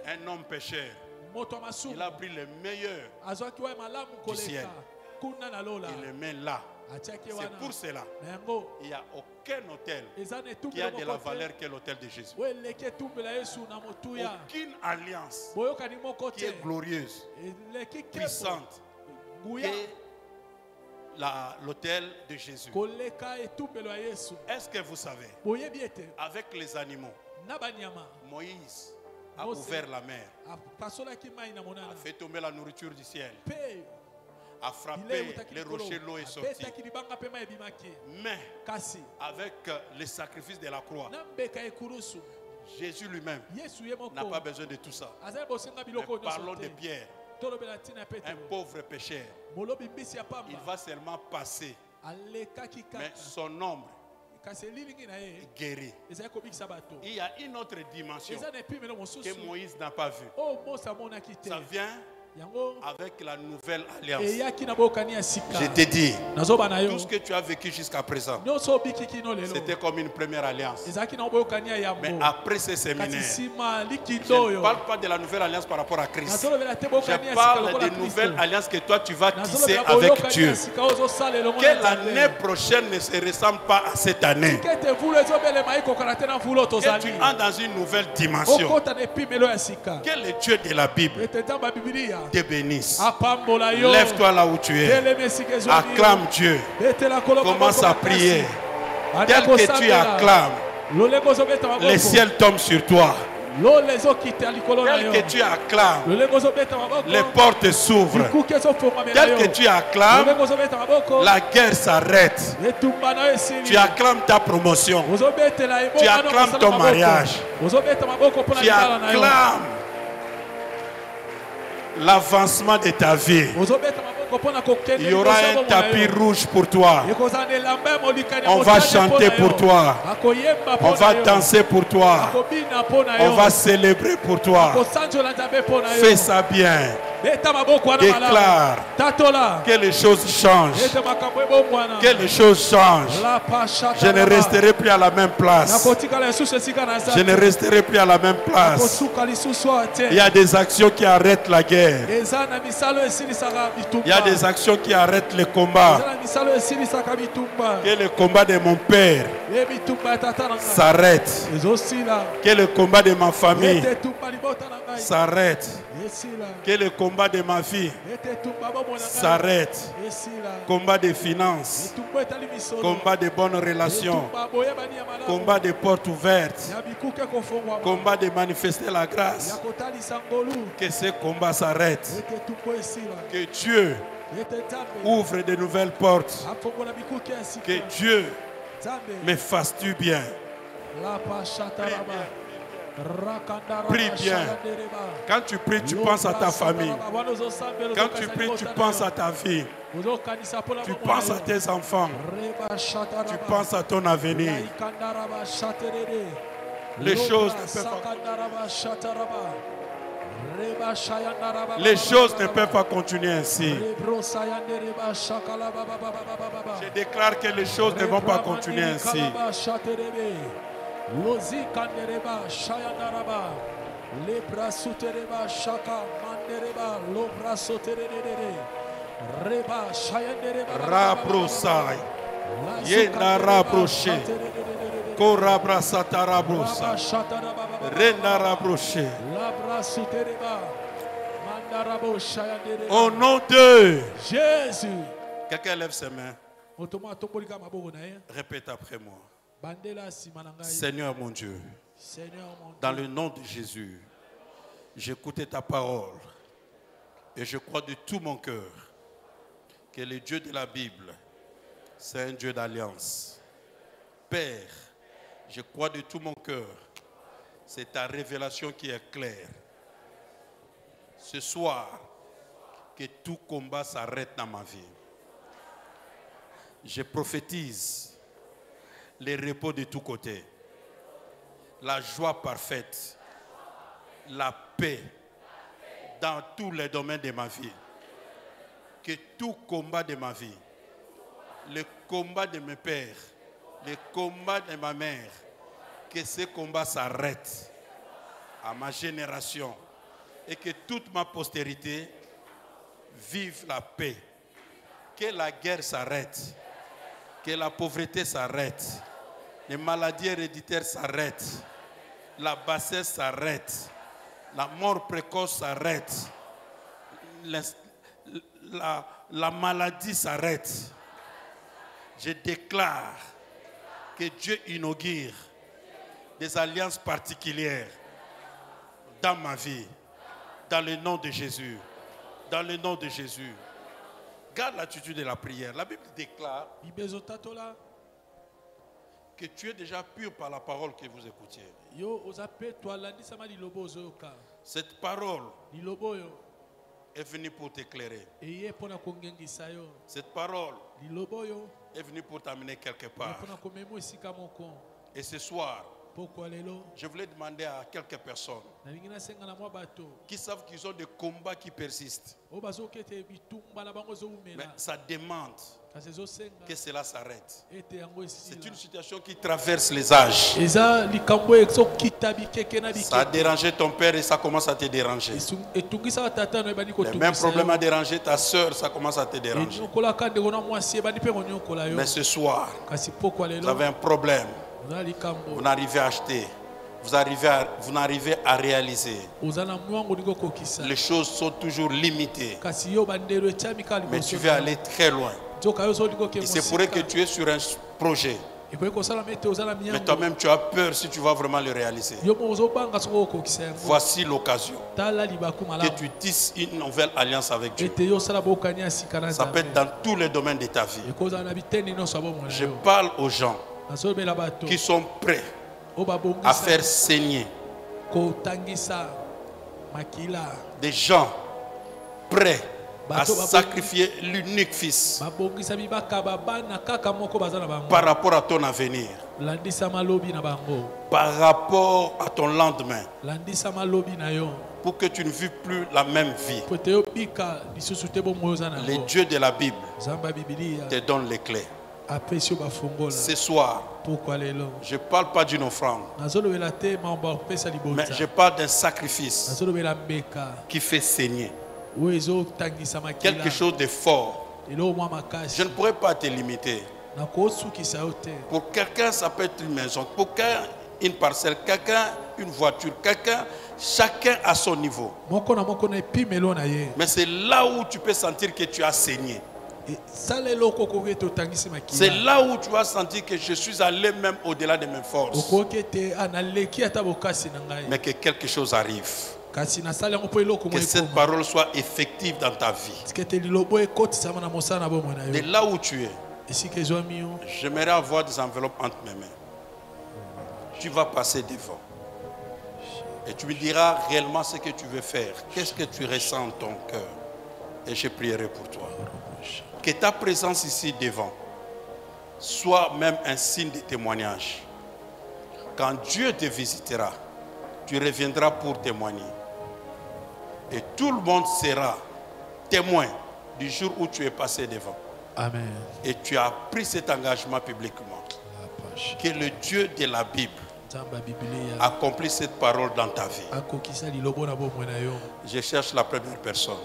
un homme pécheur. Il a pris le meilleur du ciel. Il le met là. C'est pour cela il n'y a aucun hôtel qui a de la valeur que l'hôtel de Jésus. Aucune alliance qui est glorieuse, puissante, que l'hôtel de Jésus. Est-ce que vous savez, avec les animaux, Moïse a ouvert la mer, a fait tomber la nourriture du ciel, a frappé les rochers, l'eau est sortie. Mais avec le sacrifice de la croix, Jésus lui-même n'a pas besoin de tout ça. Mais parlons de Pierre, un pauvre pécheur. Il va seulement passer, mais son ombre guéri. Il y a une autre dimension que Moïse n'a pas vue. Ça vient avec la nouvelle alliance. Je te dis, tout ce que tu as vécu jusqu'à présent, c'était comme une première alliance. Mais après ce séminaire, je ne parle pas de la nouvelle alliance par rapport à Christ. Je parle des nouvelles alliances que toi tu vas tisser avec Dieu. Que l'année prochaine ne se ressemble pas à cette année. Que tu entres dans une nouvelle dimension. Que le Dieu de la Bible te bénisse. Lève-toi là où tu es. Acclame Dieu. Commence à prier. Tel que tu acclames, le ciel tombe sur toi. Tel que tu acclames, les portes s'ouvrent. Tel que tu acclames, la guerre s'arrête. Tu acclames ta promotion. Tu acclames ton mariage. Tu acclames l'avancement de ta vie. Il y aura un tapis rouge pour toi. On va chanter pour toi. On va danser pour toi. On va célébrer pour toi. Fais ça bien. Déclare que les choses changent. Que les choses changent. Je ne resterai plus à la même place. Je ne resterai plus à la même place. Il y a des actions qui arrêtent la guerre. Il y a a des actions qui arrêtent le combat. Que le combat de mon père s'arrête. Que le combat de ma famille s'arrête. Que le combat de ma vie s'arrête. Combat de finances. Combat de bonnes relations. Combat de portes ouvertes. Combat de manifester la grâce. Que ce combat s'arrête. Que Dieu ouvre de nouvelles portes. Que Dieu me fasse du bien. Prie bien. Quand tu pries, tu penses à ta famille. Quand tu pries, tu penses à ta vie. Tu penses à tes enfants. Tu penses à ton avenir. Les choses ne peuvent pas continuer ainsi. Je déclare que les choses ne vont pas continuer ainsi. Rabrosai Yenda Rabroche Korabra Satarabrosa Renda Rabroche. Au nom de Jésus. Quelqu'un lève ses mains. Répète après moi. Seigneur mon Dieu, dans le nom de Jésus, j'écoutais ta parole et je crois de tout mon cœur que le Dieu de la Bible, c'est un Dieu d'alliance. Père, je crois de tout mon cœur, c'est ta révélation qui est claire. Ce soir, que tout combat s'arrête dans ma vie. Je prophétise les repos de tous côtés, la joie parfaite, la paix dans tous les domaines de ma vie. Que tout combat de ma vie, le combat de mes pères, le combat de ma mère, que ce combat s'arrête à ma génération et que toute ma postérité vive la paix. Que la guerre s'arrête, que la pauvreté s'arrête, les maladies héréditaires s'arrêtent, la bassesse s'arrête, la mort précoce s'arrête, la maladie s'arrête. Je déclare que Dieu inaugure des alliances particulières dans ma vie, dans le nom de Jésus, dans le nom de Jésus. Garde l'attitude de la prière. La Bible déclare que tu es déjà pur par la parole que vous écoutiez. Cette parole est venue pour t'éclairer. Cette parole est venue pour t'amener quelque part. Et ce soir, je voulais demander à quelques personnes qui savent qu'ils ont des combats qui persistent. Mais ça demande que cela s'arrête. C'est une situation qui traverse les âges. Ça a dérangé ton père et ça commence à te déranger. Le même problème a dérangé ta soeur, ça commence à te déranger. Mais ce soir, vous avez un problème. Vous n'arrivez à acheter. Vous n'arrivez à réaliser. Les choses sont toujours limitées. Mais tu veux aller très loin. Il se pourrait que tu es sur un projet. Mais toi-même tu as peur si tu vas vraiment le réaliser. Voici l'occasion que tu tisses une nouvelle alliance avec Dieu. Ça peut être dans tous les domaines de ta vie. Je parle aux gens qui sont prêts à faire saigner, des gens prêts à sacrifier l'unique fils par rapport à ton avenir, par rapport à ton lendemain, pour que tu ne vives plus la même vie. Les dieux de la Bible te donnent les clés. Ce soir, je ne parle pas d'une offrande, mais je parle d'un sacrifice qui fait saigner. quelque chose de fort. Je ne pourrais pas te limiter. Pour quelqu'un, ça peut être une maison. Pour quelqu'un, une parcelle. Quelqu'un, une voiture. Quelqu'un, chacun à son niveau. Mais c'est là où tu peux sentir que tu as saigné. C'est là où tu vas sentir que je suis allé même au-delà de mes forces. Mais que quelque chose arrive. Que cette parole soit effective dans ta vie. De là où tu es, j'aimerais avoir des enveloppes entre mes mains. Tu vas passer devant. Et tu me diras réellement ce que tu veux faire. Qu'est-ce que tu ressens en ton cœur. Et je prierai pour toi. Que ta présence ici devant soit même un signe de témoignage. Quand Dieu te visitera, tu reviendras pour témoigner. Et tout le monde sera témoin du jour où tu es passé devant. Amen. Et tu as pris cet engagement publiquement. Que le Dieu de la Bible accomplit cette parole dans ta vie. Je cherche la première personne.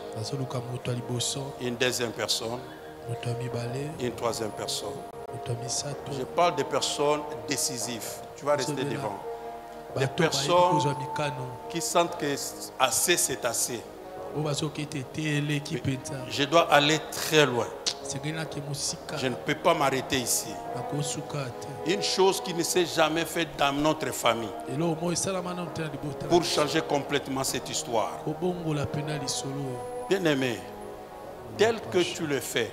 Une deuxième personne. Une troisième personne. Je parle de personnes décisives. Tu vas rester devant. Des personnes qui sentent que assez c'est assez. Je dois aller très loin. Je ne peux pas m'arrêter ici. Une chose qui ne s'est jamais faite dans notre famille. Pour changer complètement cette histoire. Bien-aimé, tel que tu le fais,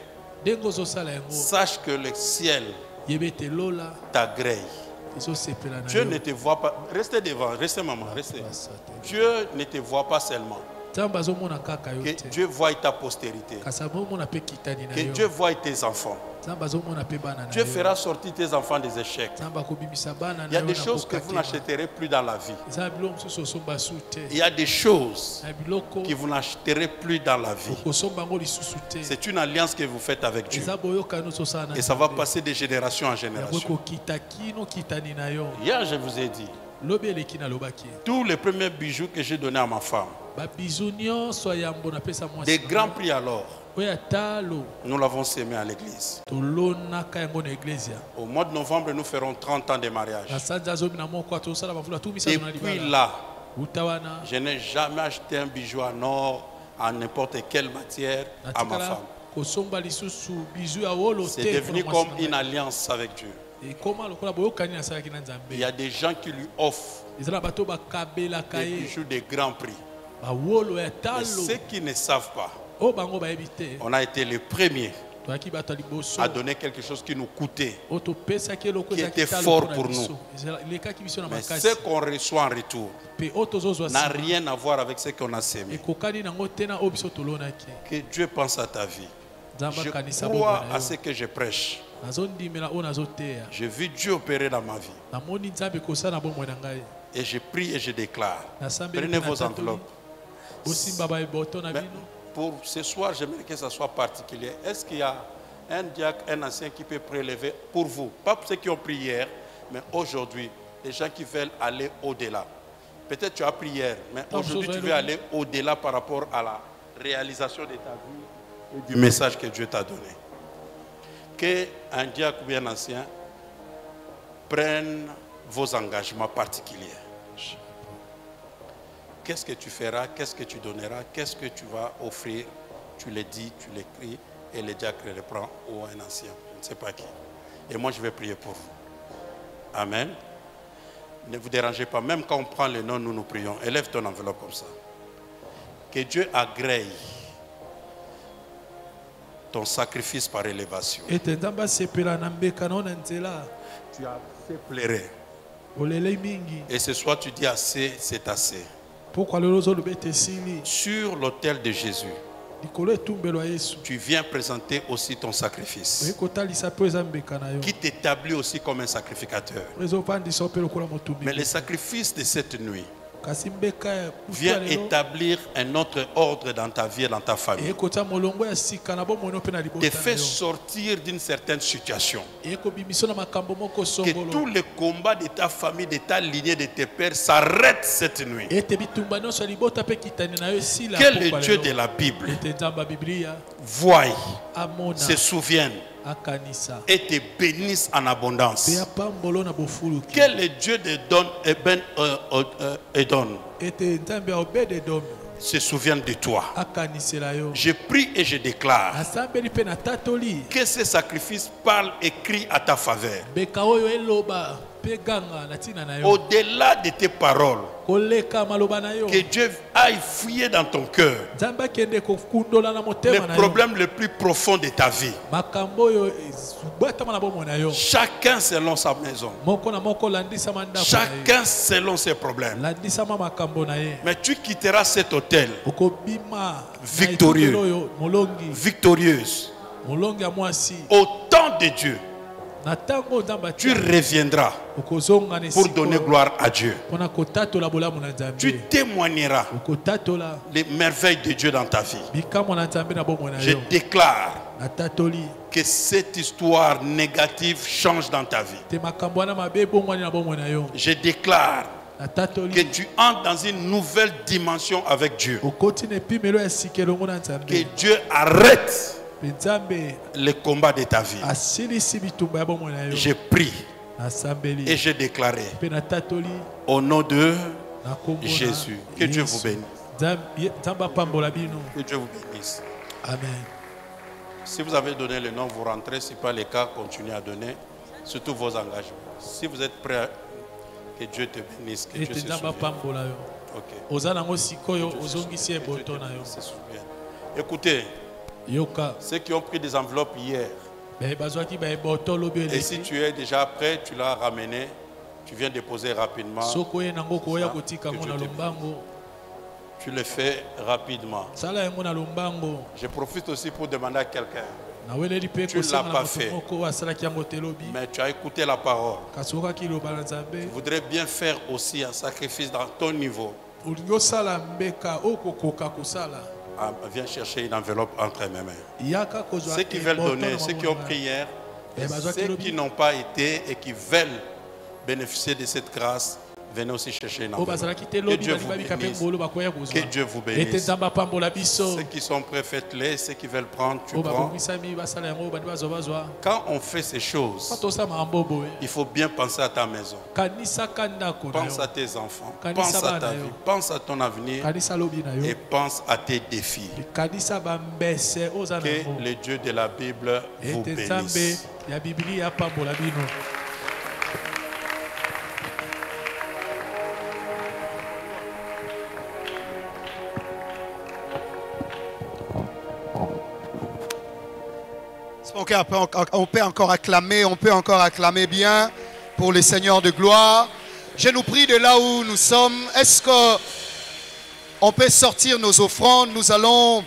sache que le ciel t'agrée. Dieu ne te voit pas. Restez devant, restez maman, restez. Dieu ne te voit pas seulement. Que Dieu voie ta postérité. Que Dieu voie tes enfants. Dieu fera sortir tes enfants des échecs. Il y a des choses que vous n'achèterez plus dans la vie. Il y a des choses que vous n'achèterez plus dans la vie. C'est une alliance que vous faites avec Dieu. Et ça va passer de génération en génération. Hier, je vous ai dit, tous les premiers bijoux que j'ai donnés à ma femme, des grands prix alors, nous l'avons sémé à l'église. Au mois de novembre, nous ferons 30 ans de mariage. Et puis là, je n'ai jamais acheté un bijou en or, en n'importe quelle matière, à ma femme. C'est devenu comme une alliance avec Dieu. Il y a des gens qui lui offrent des bijoux de grands prix. Mais ceux qui ne savent pas, on a été les premiers à donner quelque chose qui nous coûtait, qui était fort pour nous. Mais ce qu'on reçoit en retour n'a rien à voir avec ce qu'on a sémé. Que Dieu pense à ta vie. Je crois à ce que je prêche. J'ai vu Dieu opérer dans ma vie. Et je prie et je déclare. Prenez vos enveloppes. Mais pour ce soir, j'aimerais que ça soit particulier. Est-ce qu'il y a un diacre, un ancien qui peut prélever pour vous? Pas pour ceux qui ont prié hier, mais aujourd'hui, les gens qui veulent aller au-delà. Peut-être tu as prié hier, mais aujourd'hui tu veux aller au-delà par rapport à la réalisation de ta vie et du message que Dieu t'a donné. Qu'un diacre ou bien ancien prenne vos engagements particuliers. Qu'est-ce que tu feras? Qu'est-ce que tu donneras? Qu'est-ce que tu vas offrir? Tu le dis, tu l'écris et le diacre le prend ou un ancien, je ne sais pas qui. Et moi je vais prier pour vous. Amen. Ne vous dérangez pas, même quand on prend le nom, nous prions. Élève ton enveloppe comme ça. Que Dieu agrée ton sacrifice par élévation. Tu as assez pleuré. Et ce soir tu dis assez, c'est assez. Sur l'autel de Jésus, tu viens présenter aussi ton sacrifice, qui t'établit aussi comme un sacrificateur. Mais le sacrifice de cette nuit, Viens établir un autre ordre dans ta vie et dans ta famille. Te fais sortir d'une certaine situation. Que tous les combats de ta famille, de ta lignée, de tes pères s'arrêtent cette nuit. Que le Dieu de la Bible voie, se souvienne et te bénisse en abondance. Que le Dieu de Edom se souvienne de toi. Je prie et je déclare que ce sacrifice parle et crie à ta faveur. Au-delà de tes paroles, que Dieu aille fouiller dans ton cœur les problèmes les plus profonds de ta vie. Chacun selon sa maison, chacun selon ses problèmes. Mais tu quitteras cet hôtel victorieux, victorieuse. Au temps de Dieu, tu reviendras pour donner gloire à Dieu. Tu témoigneras les merveilles de Dieu dans ta vie. Je déclare que cette histoire négative change dans ta vie. Je déclare que tu entres dans une nouvelle dimension avec Dieu. Que Dieu arrête le combat de ta vie. Je prie et je déclare au nom de Jésus. Que Dieu vous bénisse. Que Dieu vous bénisse. Amen. Si vous avez donné le nom, vous rentrez. Si pas le cas, continuez à donner. Surtout vos engagements. Si vous êtes prêts, que Dieu te bénisse. Que Dieu se souvienne. Écoutez, ceux qui ont pris des enveloppes hier, et si tu es déjà prêt, tu l'as ramené, tu viens déposer rapidement. Tu le fais rapidement. Je profite aussi pour demander à quelqu'un. Tu ne l'as pas fait, mais tu as écouté la parole. Tu voudrais bien faire aussi un sacrifice dans ton niveau. Viens chercher une enveloppe entre mes mains. Ceux qui veulent donner, ceux qui ont pris hier, et ceux qui n'ont pas été et qui veulent bénéficier de cette grâce, venez aussi chercher une enveloppe. Que Dieu vous bénisse. Que Dieu vous bénisse. Ceux qui sont prêts, faites-les. Ceux qui veulent prendre, tu prends. Quand on fait ces choses, il faut bien penser à ta maison. Pense à tes enfants. Pense à ta vie. Pense à ton avenir. Et pense à tes défis. Que le Dieu de la Bible vous bénisse. On peut encore acclamer bien pour le Seigneur de gloire. Je nous prie de là où nous sommes. Est-ce qu'on peut sortir nos offrandes? Nous allons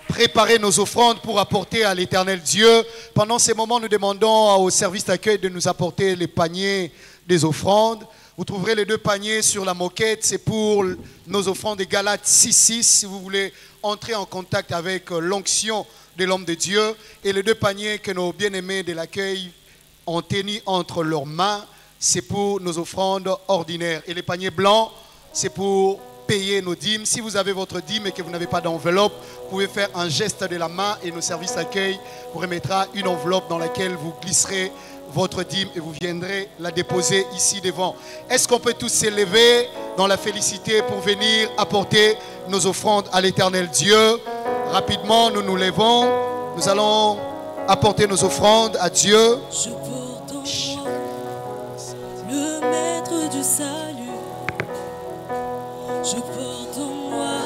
préparer nos offrandes pour apporter à l'Éternel Dieu. Pendant ces moments, nous demandons au service d'accueil de nous apporter les paniers des offrandes. Vous trouverez les deux paniers sur la moquette. C'est pour nos offrandes de Galates 6:6. Si vous voulez entrer en contact avec l'onction de l'homme de Dieu, et les deux paniers que nos bien-aimés de l'accueil ont tenus entre leurs mains, c'est pour nos offrandes ordinaires. Et les paniers blancs, c'est pour payer nos dîmes. Si vous avez votre dîme et que vous n'avez pas d'enveloppe, vous pouvez faire un geste de la main et nos services d'accueil vous remettra une enveloppe dans laquelle vous glisserez votre dîme et vous viendrez la déposer ici devant. Est-ce qu'on peut tous s'élever dans la félicité pour venir apporter nos offrandes à l'Éternel Dieu? Rapidement, nous nous levons. Nous allons apporter nos offrandes à Dieu. Je porte en moi le maître du salut. Je porte en moi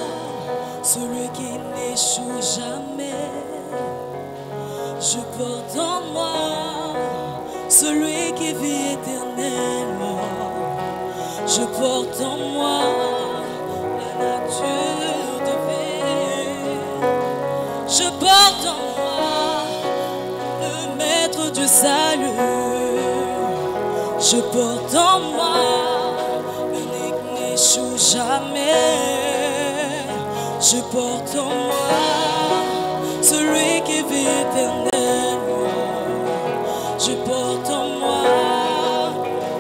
celui qui n'échoue jamais. Je porte en moi celui qui vit éternellement. Je porte en moi la nature divine. Je porte en moi le maître du salut. Je porte en moi l'unique n'échoue jamais. Je porte en moi celui qui vit éternellement. Je porte en moi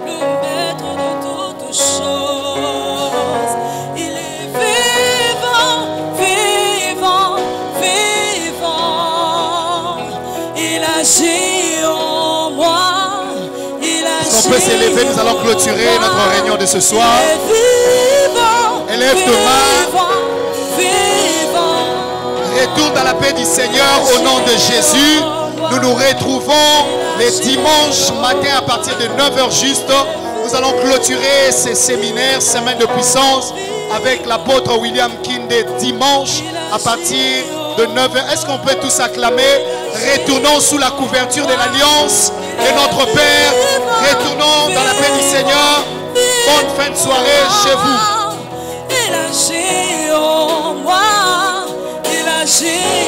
le maître de toutes choses. Il est vivant, vivant, vivant. Il agit en moi. Il agit. On peut s'élever, nous allons clôturer notre réunion de ce soir. Élève tes mains. Retourne dans la paix du Seigneur au nom de Jésus. Nous nous retrouvons les dimanches matin à partir de 9h juste. Nous allons clôturer ces séminaires, semaine de puissance, avec l'apôtre William Kinde dimanche à partir de 9h. Est-ce qu'on peut tous acclamer? Retournons sous la couverture de l'Alliance de notre Père. Retournons dans la paix du Seigneur. Bonne fin de soirée chez vous. Il agit en moi. Il agit